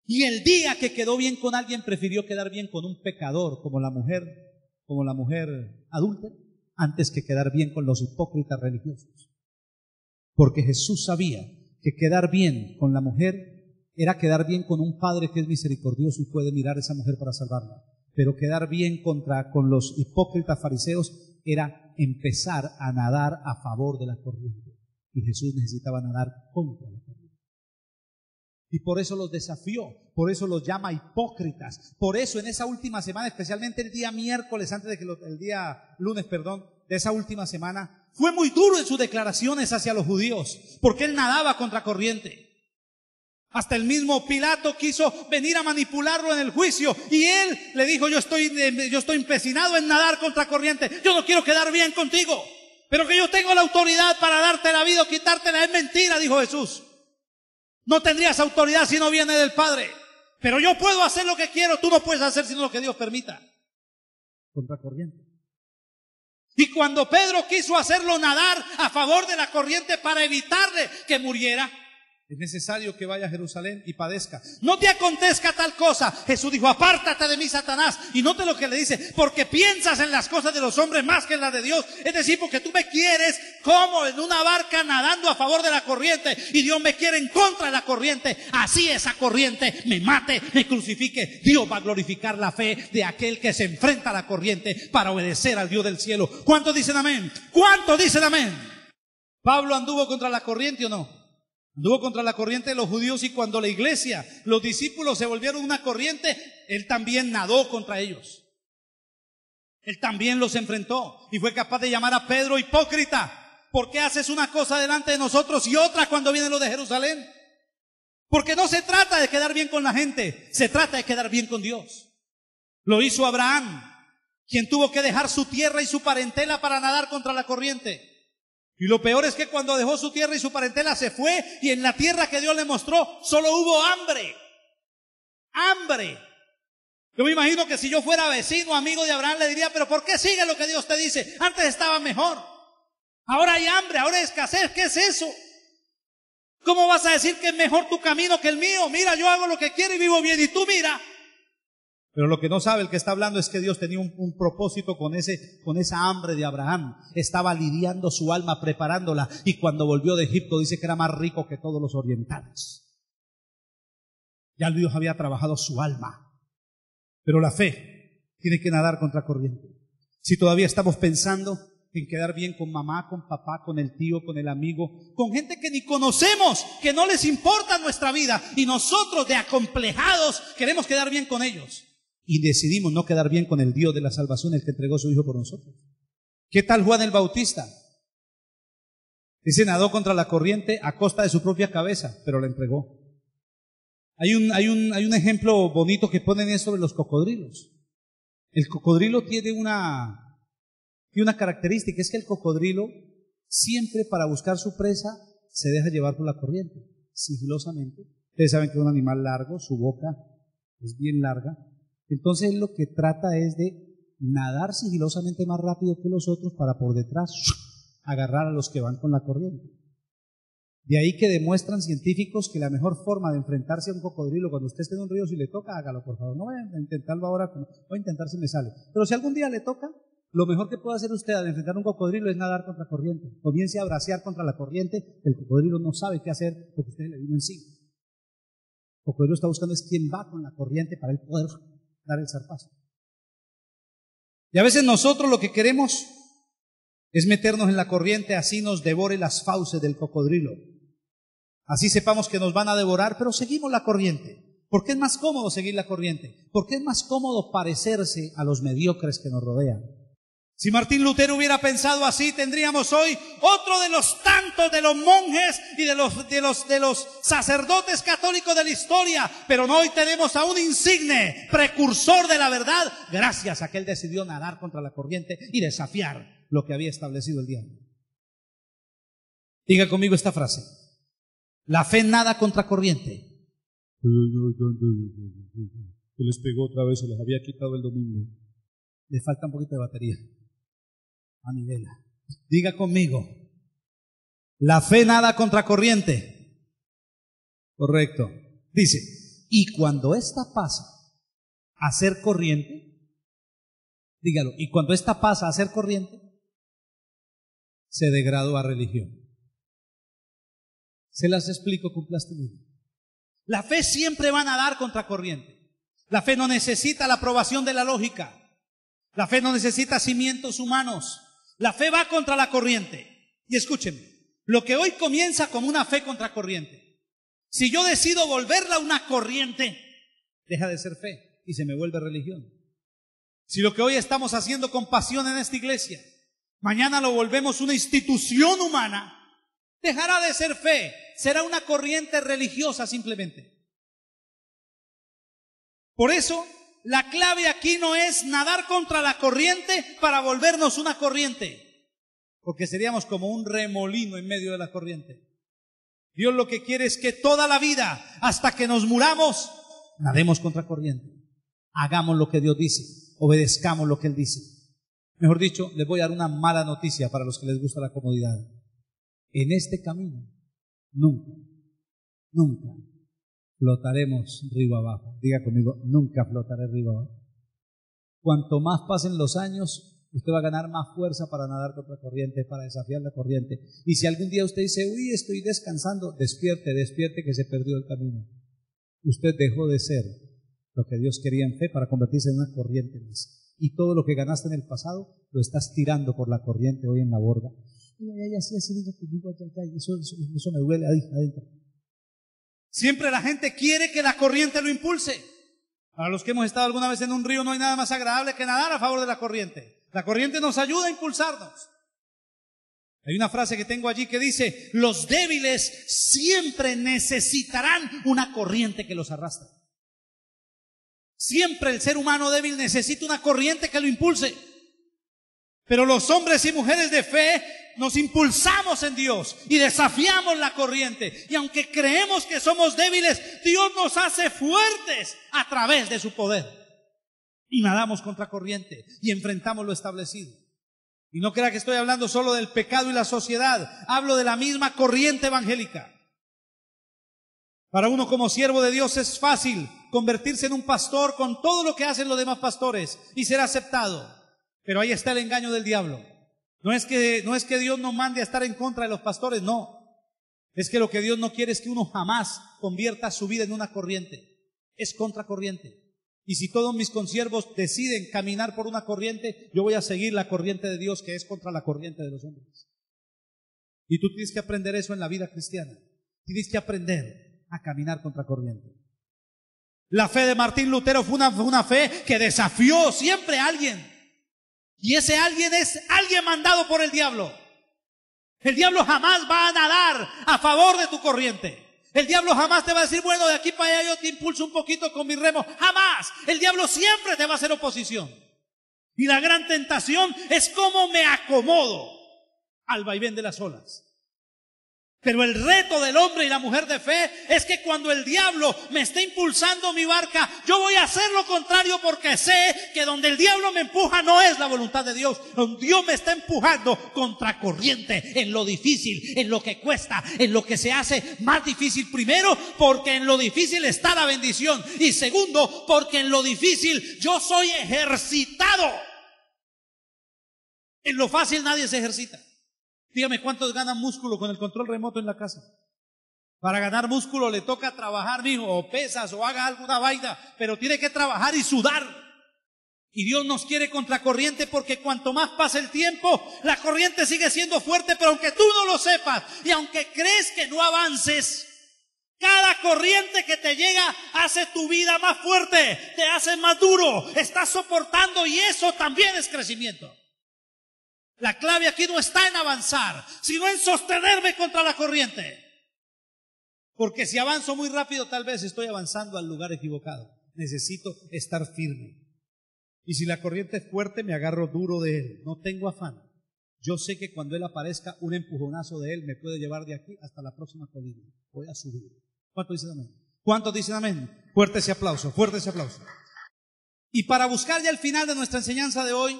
Y el día que quedó bien con alguien, prefirió quedar bien con un pecador, como la mujer adúltera, antes que quedar bien con los hipócritas religiosos. Porque Jesús sabía que quedar bien con la mujer era quedar bien con un Padre que es misericordioso y puede mirar a esa mujer para salvarla. Pero quedar bien con los hipócritas fariseos era empezar a nadar a favor de la corriente. Y Jesús necesitaba nadar contra la corriente. Y por eso los desafió, por eso los llama hipócritas. Por eso en esa última semana, especialmente el día miércoles, antes de que el día lunes, de esa última semana, fue muy duro en sus declaraciones hacia los judíos, porque él nadaba contra corriente. Hasta el mismo Pilato quiso venir a manipularlo en el juicio, y él le dijo: yo estoy empecinado en nadar contra corriente, yo no quiero quedar bien contigo, pero que yo tengo la autoridad para darte la vida o quitártela, es mentira, dijo Jesús. No tendrías autoridad si no viene del Padre, pero yo puedo hacer lo que quiero, tú no puedes hacer sino lo que Dios permita. Contra corriente. Y cuando Pedro quiso hacerlo nadar a favor de la corriente para evitarle que muriera, es necesario que vaya a Jerusalén y padezca. No te acontezca tal cosa. Jesús dijo: apártate de mí, Satanás. Y note lo que le dice: porque piensas en las cosas de los hombres más que en las de Dios. Es decir, porque tú me quieres como en una barca nadando a favor de la corriente, y Dios me quiere en contra de la corriente. Así esa corriente me mate, me crucifique, Dios va a glorificar la fe de aquel que se enfrenta a la corriente para obedecer al Dios del cielo. ¿Cuántos dicen amén? ¿Cuántos dicen amén? ¿Pablo anduvo contra la corriente o no? Anduvo contra la corriente de los judíos, y cuando la iglesia, los discípulos se volvieron una corriente, él también nadó contra ellos. Él también los enfrentó y fue capaz de llamar a Pedro hipócrita. ¿Por qué haces una cosa delante de nosotros y otra cuando vienen los de Jerusalén? Porque no se trata de quedar bien con la gente, se trata de quedar bien con Dios. Lo hizo Abraham, quien tuvo que dejar su tierra y su parentela para nadar contra la corriente. Y lo peor es que cuando dejó su tierra y su parentela se fue, y en la tierra que Dios le mostró solo hubo hambre. Hambre. Yo me imagino que si yo fuera vecino, amigo de Abraham, le diría: pero ¿por qué sigue lo que Dios te dice? Antes estaba mejor. Ahora hay hambre, ahora hay escasez. ¿Qué es eso? ¿Cómo vas a decir que es mejor tu camino que el mío? Mira, yo hago lo que quiero y vivo bien, y tú mira. Pero lo que no sabe el que está hablando es que Dios tenía un propósito con esa hambre de Abraham. Estaba lidiando su alma, preparándola, y cuando volvió de Egipto dice que era más rico que todos los orientales. Ya Dios había trabajado su alma. Pero la fe tiene que nadar contra corriente. Si todavía estamos pensando en quedar bien con mamá, con papá, con el tío, con el amigo, con gente que ni conocemos, que no les importa nuestra vida, y nosotros de acomplejados queremos quedar bien con ellos. Y decidimos no quedar bien con el Dios de la salvación, el que entregó a su Hijo por nosotros. ¿Qué tal Juan el Bautista? Dice: nadó contra la corriente a costa de su propia cabeza, pero la entregó. Hay un ejemplo bonito que ponen es sobre los cocodrilos. El cocodrilo tiene una característica, es que el cocodrilo siempre, para buscar su presa, se deja llevar por la corriente, sigilosamente. Ustedes saben que es un animal largo, su boca es bien larga. Entonces él lo que trata es de nadar sigilosamente más rápido que los otros para por detrás agarrar a los que van con la corriente. De ahí que demuestran científicos que la mejor forma de enfrentarse a un cocodrilo, cuando usted esté en un río, si le toca, hágalo por favor. No voy a intentarlo ahora, voy a intentar si me sale. Pero si algún día le toca, lo mejor que puede hacer usted al enfrentar a un cocodrilo es nadar contra corriente. Comience a bracear contra la corriente. El cocodrilo no sabe qué hacer porque usted le vino encima. El cocodrilo está buscando es quién va con la corriente para él poder dar el zarpazo. Y a veces nosotros lo que queremos es meternos en la corriente, así nos devore las fauces del cocodrilo. Así sepamos que nos van a devorar, pero seguimos la corriente. ¿Por qué es más cómodo seguir la corriente? Porque es más cómodo parecerse a los mediocres que nos rodean. Si Martín Lutero hubiera pensado así, tendríamos hoy otro de los tantos de los monjes y de los sacerdotes católicos de la historia. Pero no, hoy tenemos a un insigne precursor de la verdad, gracias a que él decidió nadar contra la corriente y desafiar lo que había establecido el diablo. Diga conmigo esta frase: la fe nada contra corriente. Se les pegó otra vez, se les había quitado el domingo. Le falta un poquito de batería. Manivela. Diga conmigo: la fe nada contra corriente. Correcto. Dice, y cuando esta pasa a ser corriente, dígalo, y cuando esta pasa a ser corriente, se degradó a religión. Se las explico con plastilina. La fe siempre va a nadar contra corriente. La fe no necesita la aprobación de la lógica. La fe no necesita cimientos humanos. La fe va contra la corriente. Y escúchenme, lo que hoy comienza como una fe contra corriente, si yo decido volverla una corriente, deja de ser fe y se me vuelve religión. Si lo que hoy estamos haciendo con pasión en esta iglesia, mañana lo volvemos una institución humana, dejará de ser fe, será una corriente religiosa simplemente. Por eso, la clave aquí no es nadar contra la corriente para volvernos una corriente, porque seríamos como un remolino en medio de la corriente. Dios lo que quiere es que toda la vida, hasta que nos muramos, nademos contra corriente. Hagamos lo que Dios dice, obedezcamos lo que Él dice. Mejor dicho, les voy a dar una mala noticia para los que les gusta la comodidad. En este camino, nunca flotaremos río abajo. Diga conmigo, nunca flotaré río abajo. Cuanto más pasen los años, usted va a ganar más fuerza para nadar contra corriente, para desafiar la corriente. Y si algún día usted dice, uy, estoy descansando, despierte que se perdió el camino. Usted dejó de ser lo que Dios quería en fe para convertirse en una corriente más. Y todo lo que ganaste en el pasado, lo estás tirando por la corriente hoy en la borda. Eso me duele ahí adentro. Siempre la gente quiere que la corriente lo impulse. Para los que hemos estado alguna vez en un río, no hay nada más agradable que nadar a favor de la corriente. La corriente nos ayuda a impulsarnos. Hay una frase que tengo allí que dice, los débiles siempre necesitarán una corriente que los arrastre. Siempre el ser humano débil necesita una corriente que lo impulse. Pero los hombres y mujeres de fe nos impulsamos en Dios y desafiamos la corriente. Y aunque creemos que somos débiles, Dios nos hace fuertes a través de su poder. Y nadamos contra corriente y enfrentamos lo establecido. Y no crea que estoy hablando solo del pecado y la sociedad. Hablo de la misma corriente evangélica. Para uno como siervo de Dios es fácil convertirse en un pastor con todo lo que hacen los demás pastores y ser aceptado. Pero ahí está el engaño del diablo. No es que Dios nos mande a estar en contra de los pastores, no. Es que lo que Dios no quiere es que uno jamás convierta su vida en una corriente. Es contracorriente. Y si todos mis consiervos deciden caminar por una corriente, yo voy a seguir la corriente de Dios, que es contra la corriente de los hombres. Y tú tienes que aprender eso en la vida cristiana. Tienes que aprender a caminar contra corriente. La fe de Martín Lutero fue una fe que desafió siempre a alguien. Y ese alguien es alguien mandado por el diablo. El diablo jamás va a nadar a favor de tu corriente. El diablo jamás te va a decir, bueno, de aquí para allá yo te impulso un poquito con mi remo. Jamás. El diablo siempre te va a hacer oposición. Y la gran tentación es cómo me acomodo al vaivén de las olas. Pero el reto del hombre y la mujer de fe es que cuando el diablo me esté impulsando mi barca, yo voy a hacer lo contrario, porque sé que donde el diablo me empuja no es la voluntad de Dios. Donde Dios me está empujando contra corriente, en lo difícil, en lo que cuesta, en lo que se hace más difícil. Primero, porque en lo difícil está la bendición. Y segundo, porque en lo difícil yo soy ejercitado. En lo fácil nadie se ejercita. Dígame cuántos ganan músculo con el control remoto en la casa. Para ganar músculo le toca trabajar, mijo, o pesas, o haga alguna vaina, pero tiene que trabajar y sudar. Y Dios nos quiere contracorriente, porque cuanto más pasa el tiempo, la corriente sigue siendo fuerte, pero aunque tú no lo sepas, y aunque crees que no avances, cada corriente que te llega hace tu vida más fuerte, te hace más duro, estás soportando, y eso también es crecimiento. La clave aquí no está en avanzar, sino en sostenerme contra la corriente. Porque si avanzo muy rápido, tal vez estoy avanzando al lugar equivocado. Necesito estar firme. Y si la corriente es fuerte, me agarro duro de él. No tengo afán. Yo sé que cuando él aparezca, un empujonazo de él me puede llevar de aquí hasta la próxima colina. Voy a subir. ¿Cuántos dicen amén? ¿Cuántos dicen amén? Fuerte ese aplauso, fuerte ese aplauso. Y para buscar ya el final de nuestra enseñanza de hoy,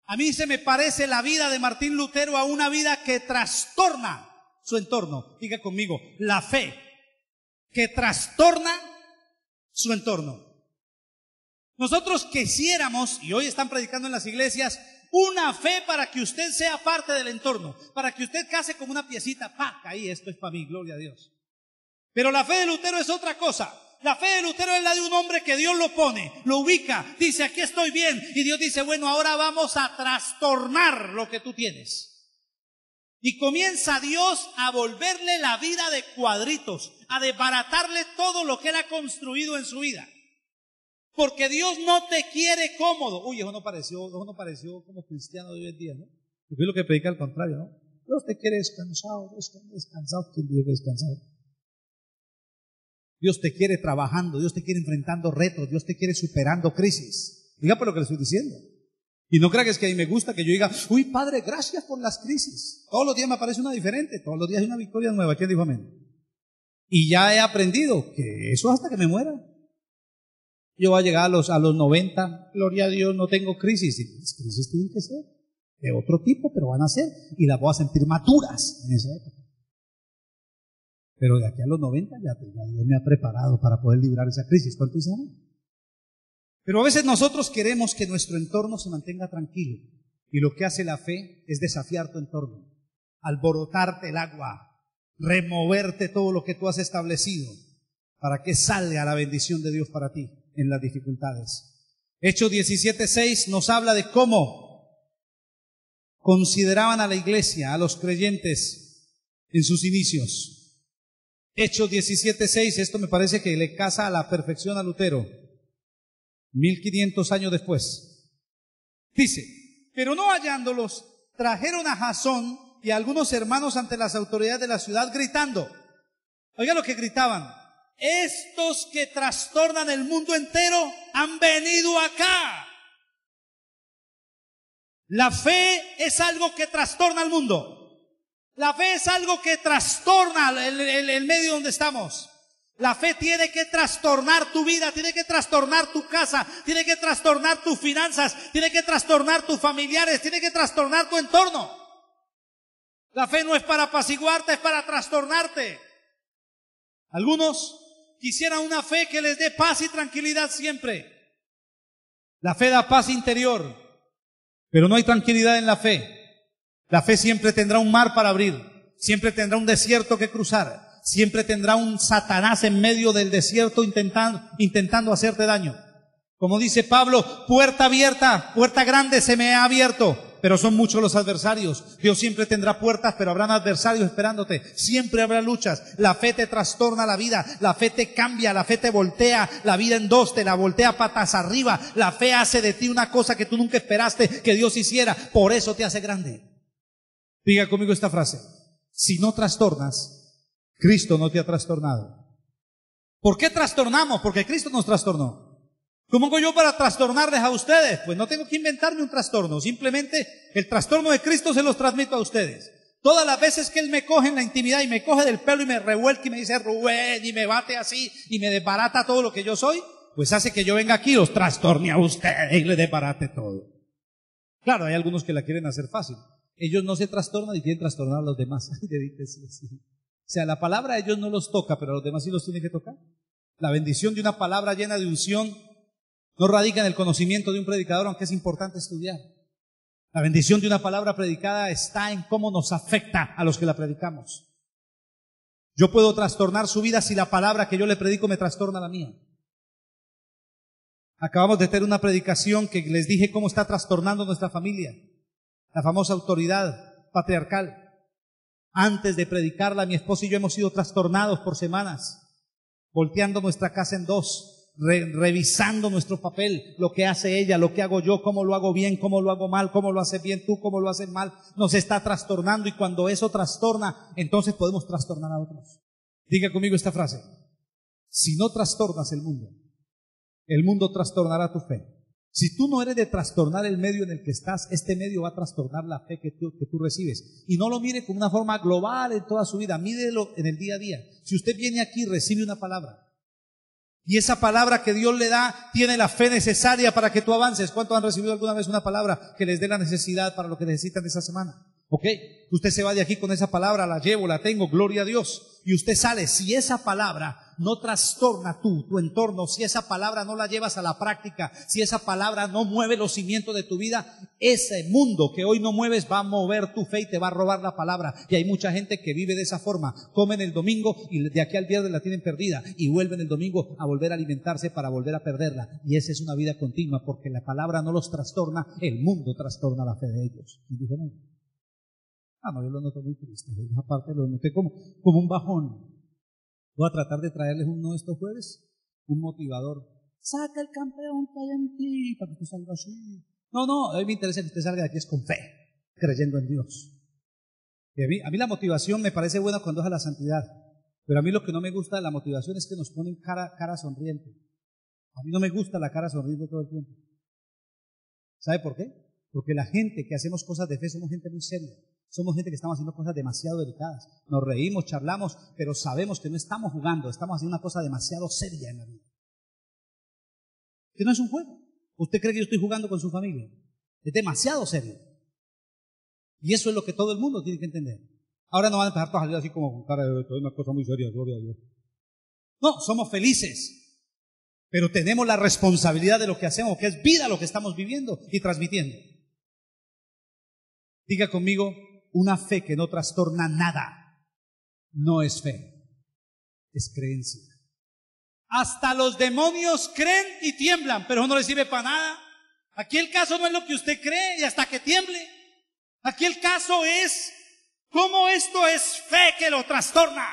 a mí se me parece la vida de Martín Lutero a una vida que trastorna su entorno. Diga conmigo, la fe que trastorna su entorno. Nosotros quisiéramos, y hoy están predicando en las iglesias, una fe para que usted sea parte del entorno, para que usted case como una piecita, ¡pac! Ahí, esto es para mí, gloria a Dios. Pero la fe de Lutero es otra cosa. La fe de Lutero es la de un hombre que Dios lo pone, lo ubica, dice, aquí estoy bien, y Dios dice, bueno, ahora vamos a trastornar lo que tú tienes. Y comienza Dios a volverle la vida de cuadritos, a desbaratarle todo lo que él ha construido en su vida. Porque Dios no te quiere cómodo. Uy, eso no pareció como cristiano de hoy en día, ¿no? Porque es lo que predica al contrario, ¿no? Dios te quiere descansado, ¿quién dice descansado? Dios te quiere trabajando, Dios te quiere enfrentando retos, Dios te quiere superando crisis. Diga por lo que le estoy diciendo. Y no crea que es que a mí me gusta que yo diga, uy, Padre, gracias por las crisis. Todos los días me aparece una diferente, todos los días hay una victoria nueva. ¿Quién dijo amén? Y ya he aprendido que eso hasta que me muera. Yo voy a llegar a los 90, gloria a Dios, no tengo crisis. Y las crisis tienen que ser de otro tipo, pero van a ser, y las voy a sentir maturas en esa época. Pero de aquí a los 90 ya Dios me ha preparado para poder librar esa crisis. ¿Cuánto dicen? Pero a veces nosotros queremos que nuestro entorno se mantenga tranquilo. Y lo que hace la fe es desafiar tu entorno, alborotarte el agua, removerte todo lo que tú has establecido para que salga la bendición de Dios para ti en las dificultades. Hechos 17:6 nos habla de cómo consideraban a la iglesia, a los creyentes en sus inicios. Hechos 17:6, esto me parece que le casa a la perfección a Lutero, 1500 años después. Dice, pero no hallándolos, trajeron a Jasón y a algunos hermanos ante las autoridades de la ciudad gritando. Oiga lo que gritaban. Estos que trastornan el mundo entero han venido acá. La fe es algo que trastorna al mundo. La fe es algo que trastorna el medio donde estamos. La fe tiene que trastornar tu vida, tiene que trastornar tu casa, tiene que trastornar tus finanzas, tiene que trastornar tus familiares, tiene que trastornar tu entorno. La fe no es para apaciguarte, es para trastornarte. Algunos quisieran una fe que les dé paz y tranquilidad siempre. La fe da paz interior, pero no hay tranquilidad en la fe. La fe siempre tendrá un mar para abrir, siempre tendrá un desierto que cruzar, siempre tendrá un Satanás en medio del desierto intentando hacerte daño. Como dice Pablo, puerta abierta, puerta grande se me ha abierto, pero son muchos los adversarios. Dios siempre tendrá puertas, pero habrán adversarios esperándote. Siempre habrá luchas. La fe te trastorna la vida, la fe te cambia, la fe te voltea la vida en dos, te la voltea patas arriba. La fe hace de ti una cosa que tú nunca esperaste que Dios hiciera, por eso te hace grande. Diga conmigo esta frase. Si no trastornas, Cristo no te ha trastornado. ¿Por qué trastornamos? Porque Cristo nos trastornó. ¿Cómo hago yo para trastornarles a ustedes? Pues no tengo que inventarme un trastorno. Simplemente el trastorno de Cristo se los transmito a ustedes. Todas las veces que Él me coge en la intimidad y me coge del pelo y me revuelca y me dice Rubén y me bate así y me desbarata todo lo que yo soy, pues hace que yo venga aquí y los trastorne a ustedes y les desbarate todo. Claro, hay algunos que la quieren hacer fácil. Ellos no se trastornan y quieren trastornar a los demás. O sea, la palabra a ellos no los toca, pero a los demás sí los tiene que tocar. La bendición de una palabra llena de unción no radica en el conocimiento de un predicador, aunque es importante estudiar. La bendición de una palabra predicada está en cómo nos afecta a los que la predicamos. Yo puedo trastornar su vida si la palabra que yo le predico me trastorna la mía. Acabamos de tener una predicación que les dije cómo está trastornando nuestra familia. La famosa autoridad patriarcal. Antes de predicarla, mi esposa y yo hemos sido trastornados por semanas, volteando nuestra casa en dos, revisando nuestro papel, lo que hace ella, lo que hago yo, cómo lo hago bien, cómo lo hago mal, cómo lo hace bien tú, cómo lo haces mal, nos está trastornando, y cuando eso trastorna, entonces podemos trastornar a otros. Diga conmigo esta frase: si no trastornas el mundo trastornará tu fe. Si tú no eres de trastornar el medio en el que estás, este medio va a trastornar la fe que tú recibes. Y no lo mire con una forma global en toda su vida, mídelo en el día a día. Si usted viene aquí y recibe una palabra, y esa palabra que Dios le da tiene la fe necesaria para que tú avances. ¿Cuántos han recibido alguna vez una palabra que les dé la necesidad para lo que necesitan esa semana? Ok, usted se va de aquí con esa palabra, la llevo, la tengo, gloria a Dios. Y usted sale. Si esa palabra no trastorna tu entorno, si esa palabra no la llevas a la práctica, si esa palabra no mueve los cimientos de tu vida, ese mundo que hoy no mueves va a mover tu fe y te va a robar la palabra. Y hay mucha gente que vive de esa forma. Comen el domingo y de aquí al viernes la tienen perdida, y vuelven el domingo a volver a alimentarse para volver a perderla. Y esa es una vida continua, porque la palabra no los trastorna, el mundo trastorna la fe de ellos. ¿Y dijo no? No, yo lo noto muy triste. Esa parte lo noté como un bajón. Voy a tratar de traerles uno de estos jueves, un motivador. Saca el campeón que hay en ti para que tú salgas así. No, a mí me interesa que usted salga de aquí es con fe, creyendo en Dios. Y a mí la motivación me parece buena cuando es a la santidad, pero a mí lo que no me gusta de la motivación es que nos ponen cara sonriente. A mí no me gusta la cara sonriente todo el tiempo. ¿Sabe por qué? Porque la gente que hacemos cosas de fe somos gente muy seria. Somos gente que estamos haciendo cosas demasiado delicadas. Nos reímos, charlamos, pero sabemos que no estamos jugando, estamos haciendo una cosa demasiado seria en la vida. Que no es un juego. ¿Usted cree que yo estoy jugando con su familia? Es demasiado serio. Y eso es lo que todo el mundo tiene que entender. Ahora no van a empezar a salir así como con cara de esto es una cosa muy seria, gloria a Dios. No, somos felices, pero tenemos la responsabilidad de lo que hacemos, que es vida lo que estamos viviendo y transmitiendo. Diga conmigo: una fe que no trastorna nada no es fe, es creencia. Hasta los demonios creen y tiemblan, pero no les sirve para nada. Aquí el caso no es lo que usted cree y hasta que tiemble. Aquí el caso es cómo esto es fe que lo trastorna.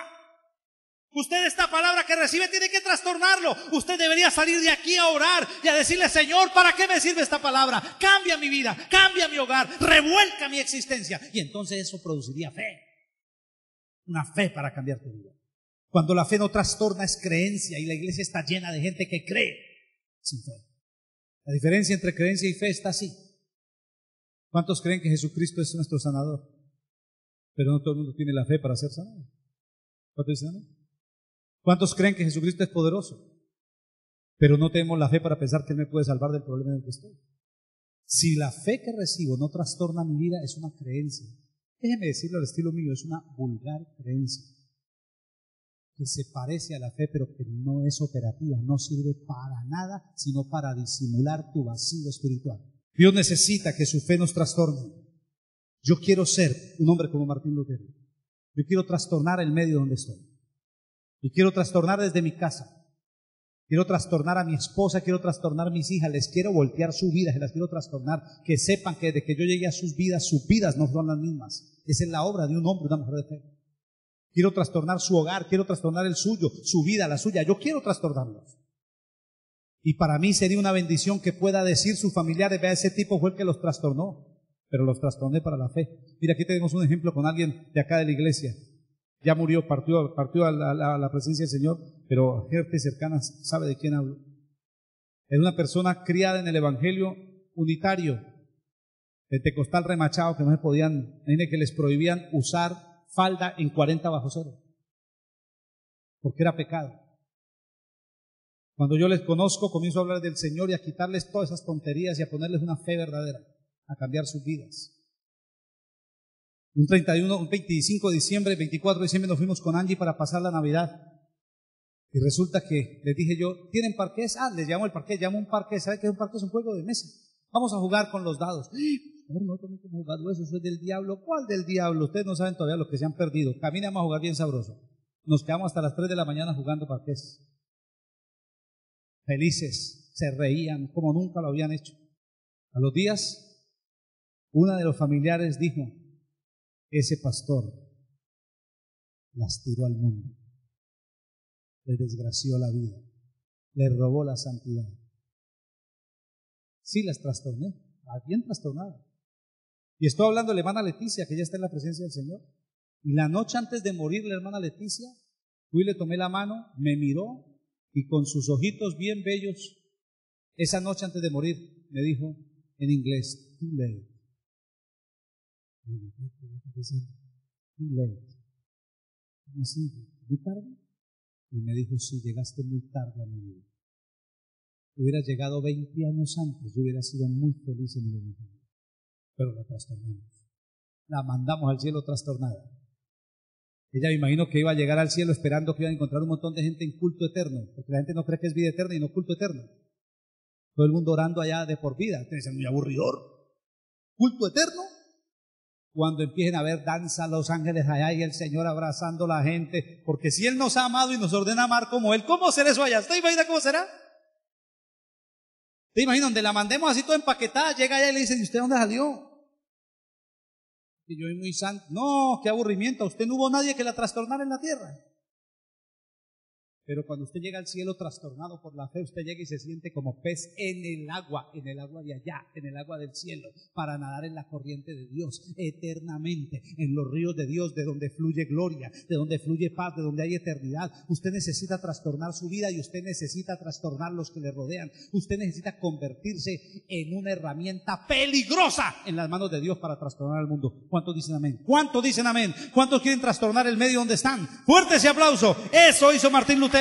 Usted esta palabra que recibe tiene que trastornarlo. Usted debería salir de aquí a orar y a decirle: Señor, ¿para qué me sirve esta palabra? Cambia mi vida, cambia mi hogar, revuelca mi existencia. Y entonces eso produciría fe. Una fe para cambiar tu vida. Cuando la fe no trastorna es creencia, y la iglesia está llena de gente que cree sin fe. La diferencia entre creencia y fe está así. ¿Cuántos creen que Jesucristo es nuestro sanador? Pero no todo el mundo tiene la fe para ser sanado. ¿Cuántos dicen amén? ¿Cuántos creen que Jesucristo es poderoso? Pero no tenemos la fe para pensar que Él me puede salvar del problema en el que estoy. Si la fe que recibo no trastorna mi vida, es una creencia. Déjeme decirlo al estilo mío, es una vulgar creencia que se parece a la fe, pero que no es operativa, no sirve para nada, sino para disimular tu vacío espiritual. Dios necesita que su fe nos trastorne. Yo quiero ser un hombre como Martín Lutero. Yo quiero trastornar el medio donde estoy. Y quiero trastornar desde mi casa. Quiero trastornar a mi esposa, quiero trastornar a mis hijas, les quiero voltear su vida, se las quiero trastornar, que sepan que desde que yo llegué a sus vidas no son las mismas. Esa es la obra de un hombre, una mujer de fe. Quiero trastornar su hogar, quiero trastornar el suyo, su vida, la suya, yo quiero trastornarlos. Y para mí sería una bendición que pueda decir sus familiares: vea, ese tipo fue el que los trastornó, pero los trastorné para la fe. Mira, aquí tenemos un ejemplo con alguien de acá de la iglesia. Ya murió, partió a la presencia del Señor, pero gente cercana sabe de quién hablo. Es una persona criada en el evangelio unitario, pentecostal remachado, que no se podían, que les prohibían usar falda en 40 bajo cero, porque era pecado. Cuando yo les conozco, comienzo a hablar del Señor y a quitarles todas esas tonterías y a ponerles una fe verdadera, a cambiar sus vidas. Un 25 de diciembre, 24 de diciembre nos fuimos con Angie para pasar la Navidad. Y resulta que les dije yo: ¿tienen parqués? Les llamo el parqués, llamo un parqués. ¿Sabe qué es un parqués? Es un juego de mesa. Vamos a jugar con los dados. No hemos jugado eso es del diablo. ¿Cuál del diablo? Ustedes no saben todavía lo que se han perdido. Caminamos a jugar bien sabroso. Nos quedamos hasta las 3 de la mañana jugando parqués. Felices, se reían como nunca lo habían hecho. A los días, una de los familiares dijo: ese pastor las tiró al mundo, le desgració la vida. le robó la santidad. Sí, las trastorné, bien trastornada. Y estoy hablando de la hermana Leticia, que ya está en la presencia del Señor. Y la noche antes de morir la hermana Leticia, fui y le tomé la mano, me miró y con sus ojitos bien bellos, esa noche antes de morir, me dijo en inglés, too late. Too late. ¿Cómo así? ¿Muy tarde? Y me dijo, sí, llegaste muy tarde a mi vida. Si hubieras llegado 20 años antes, yo hubiera sido muy feliz en mi vida. Pero la trastornamos. La mandamos al cielo trastornada. Ella me imagino que iba a llegar al cielo esperando que iba a encontrar un montón de gente en culto eterno, porque la gente no cree que es vida eterna y no culto eterno. Todo el mundo orando allá de por vida. Ustedes dicen, muy aburridor. ¿Culto eterno? Cuando empiecen a ver danza los ángeles allá y el Señor abrazando a la gente, porque si Él nos ha amado y nos ordena amar como Él, ¿cómo será eso allá? ¿Usted imagina cómo será? ¿Te imaginas donde la mandemos así toda empaquetada? Llega allá y le dicen, ¿y usted dónde salió? Y yo soy muy santo. No, qué aburrimiento. A usted no hubo nadie que la trastornara en la tierra. Pero cuando usted llega al cielo trastornado por la fe, usted llega y se siente como pez en el agua de allá, en el agua del cielo, para nadar en la corriente de Dios, eternamente, en los ríos de Dios, de donde fluye gloria, de donde fluye paz, de donde hay eternidad. Usted necesita trastornar su vida y usted necesita trastornar los que le rodean. Usted necesita convertirse en una herramienta peligrosa en las manos de Dios para trastornar al mundo. ¿Cuántos dicen amén? ¿Cuántos dicen amén? ¿Cuántos quieren trastornar el medio donde están? Fuerte ese aplauso. Eso hizo Martín Lutero.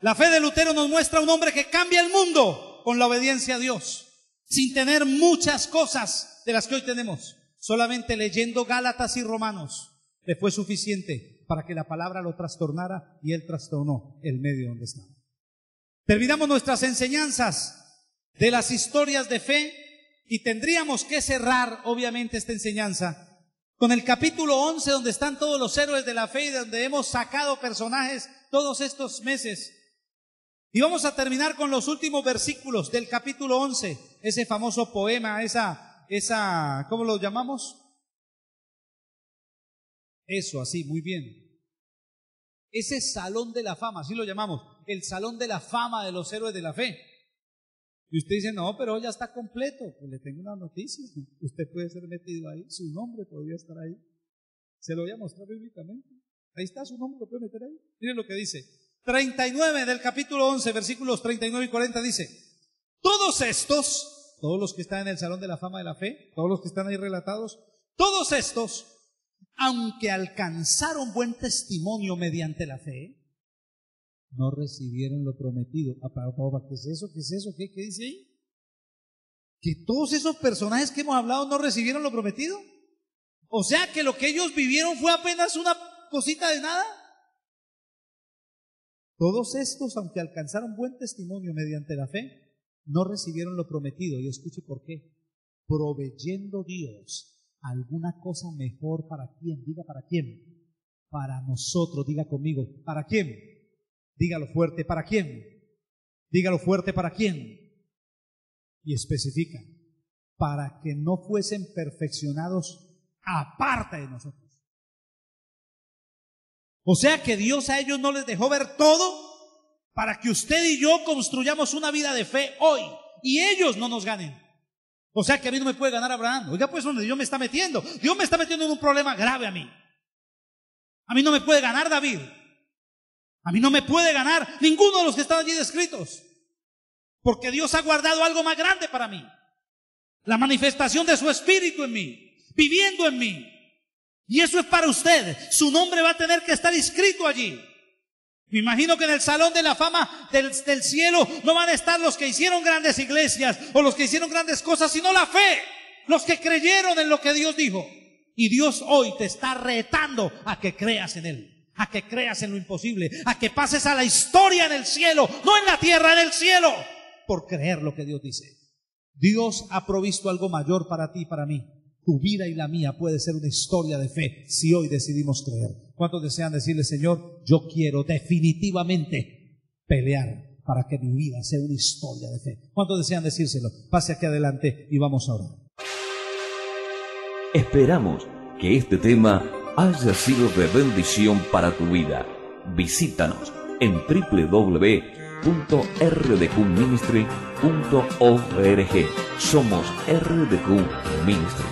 La fe de Lutero nos muestra a un hombre que cambia el mundo con la obediencia a Dios, sin tener muchas cosas de las que hoy tenemos. Solamente leyendo Gálatas y Romanos le fue suficiente para que la palabra lo trastornara y él trastornó el medio donde estaba. Terminamos nuestras enseñanzas de las historias de fe y tendríamos que cerrar obviamente esta enseñanza con el capítulo 11, donde están todos los héroes de la fe y donde hemos sacado personajes todos estos meses. Y vamos a terminar con los últimos versículos del capítulo 11, ese famoso poema, esa, ¿cómo lo llamamos? Eso, así, muy bien. Ese salón de la fama, así lo llamamos, el salón de la fama de los héroes de la fe. Y usted dice, no, pero ya está completo. Pues le tengo una noticia. Usted puede ser metido ahí. Su nombre podría estar ahí. Se lo voy a mostrar bíblicamente. Ahí está, su nombre lo puede meter ahí. Miren lo que dice. 39 del capítulo 11, versículos 39 y 40 dice, todos estos, todos los que están en el salón de la fama de la fe, todos los que están ahí relatados, todos estos, aunque alcanzaron buen testimonio mediante la fe, no recibieron lo prometido. ¿Qué es eso? ¿Qué es eso? ¿Qué dice ahí? ¿Que todos esos personajes que hemos hablado no recibieron lo prometido? O sea que lo que ellos vivieron fue apenas una cosita de nada. Todos estos, aunque alcanzaron buen testimonio mediante la fe, no recibieron lo prometido. Y escuche por qué. Proveyendo Dios alguna cosa mejor para quién. Diga para quién. Para nosotros. Diga conmigo. ¿Para quién? Dígalo fuerte, ¿para quién? Dígalo fuerte, ¿para quién? Y especifica, para que no fuesen perfeccionados aparte de nosotros. O sea que Dios a ellos no les dejó ver todo para que usted y yo construyamos una vida de fe hoy y ellos no nos ganen. O sea que a mí no me puede ganar Abraham. Oiga, pues donde Dios me está metiendo. Dios me está metiendo en un problema grave a mí. A mí no me puede ganar David. A mí no me puede ganar ninguno de los que están allí descritos, porque Dios ha guardado algo más grande para mí, la manifestación de su Espíritu en mí, viviendo en mí, y eso es para usted. Su nombre va a tener que estar inscrito allí. Me imagino que en el salón de la fama del cielo no van a estar los que hicieron grandes iglesias o los que hicieron grandes cosas, sino la fe, los que creyeron en lo que Dios dijo. Y Dios hoy te está retando a que creas en Él, a que creas en lo imposible, a que pases a la historia en el cielo, no en la tierra, en el cielo, por creer lo que Dios dice. Dios ha provisto algo mayor para ti y para mí. Tu vida y la mía puede ser una historia de fe si hoy decidimos creer. ¿Cuántos desean decirle, Señor, yo quiero definitivamente pelear para que mi vida sea una historia de fe? ¿Cuántos desean decírselo? Pase aquí adelante y vamos a orar. Esperamos que este tema haya sido de bendición para tu vida. Visítanos en www.eclesia.cl www.rdqministry.org. Somos RDQ Ministry.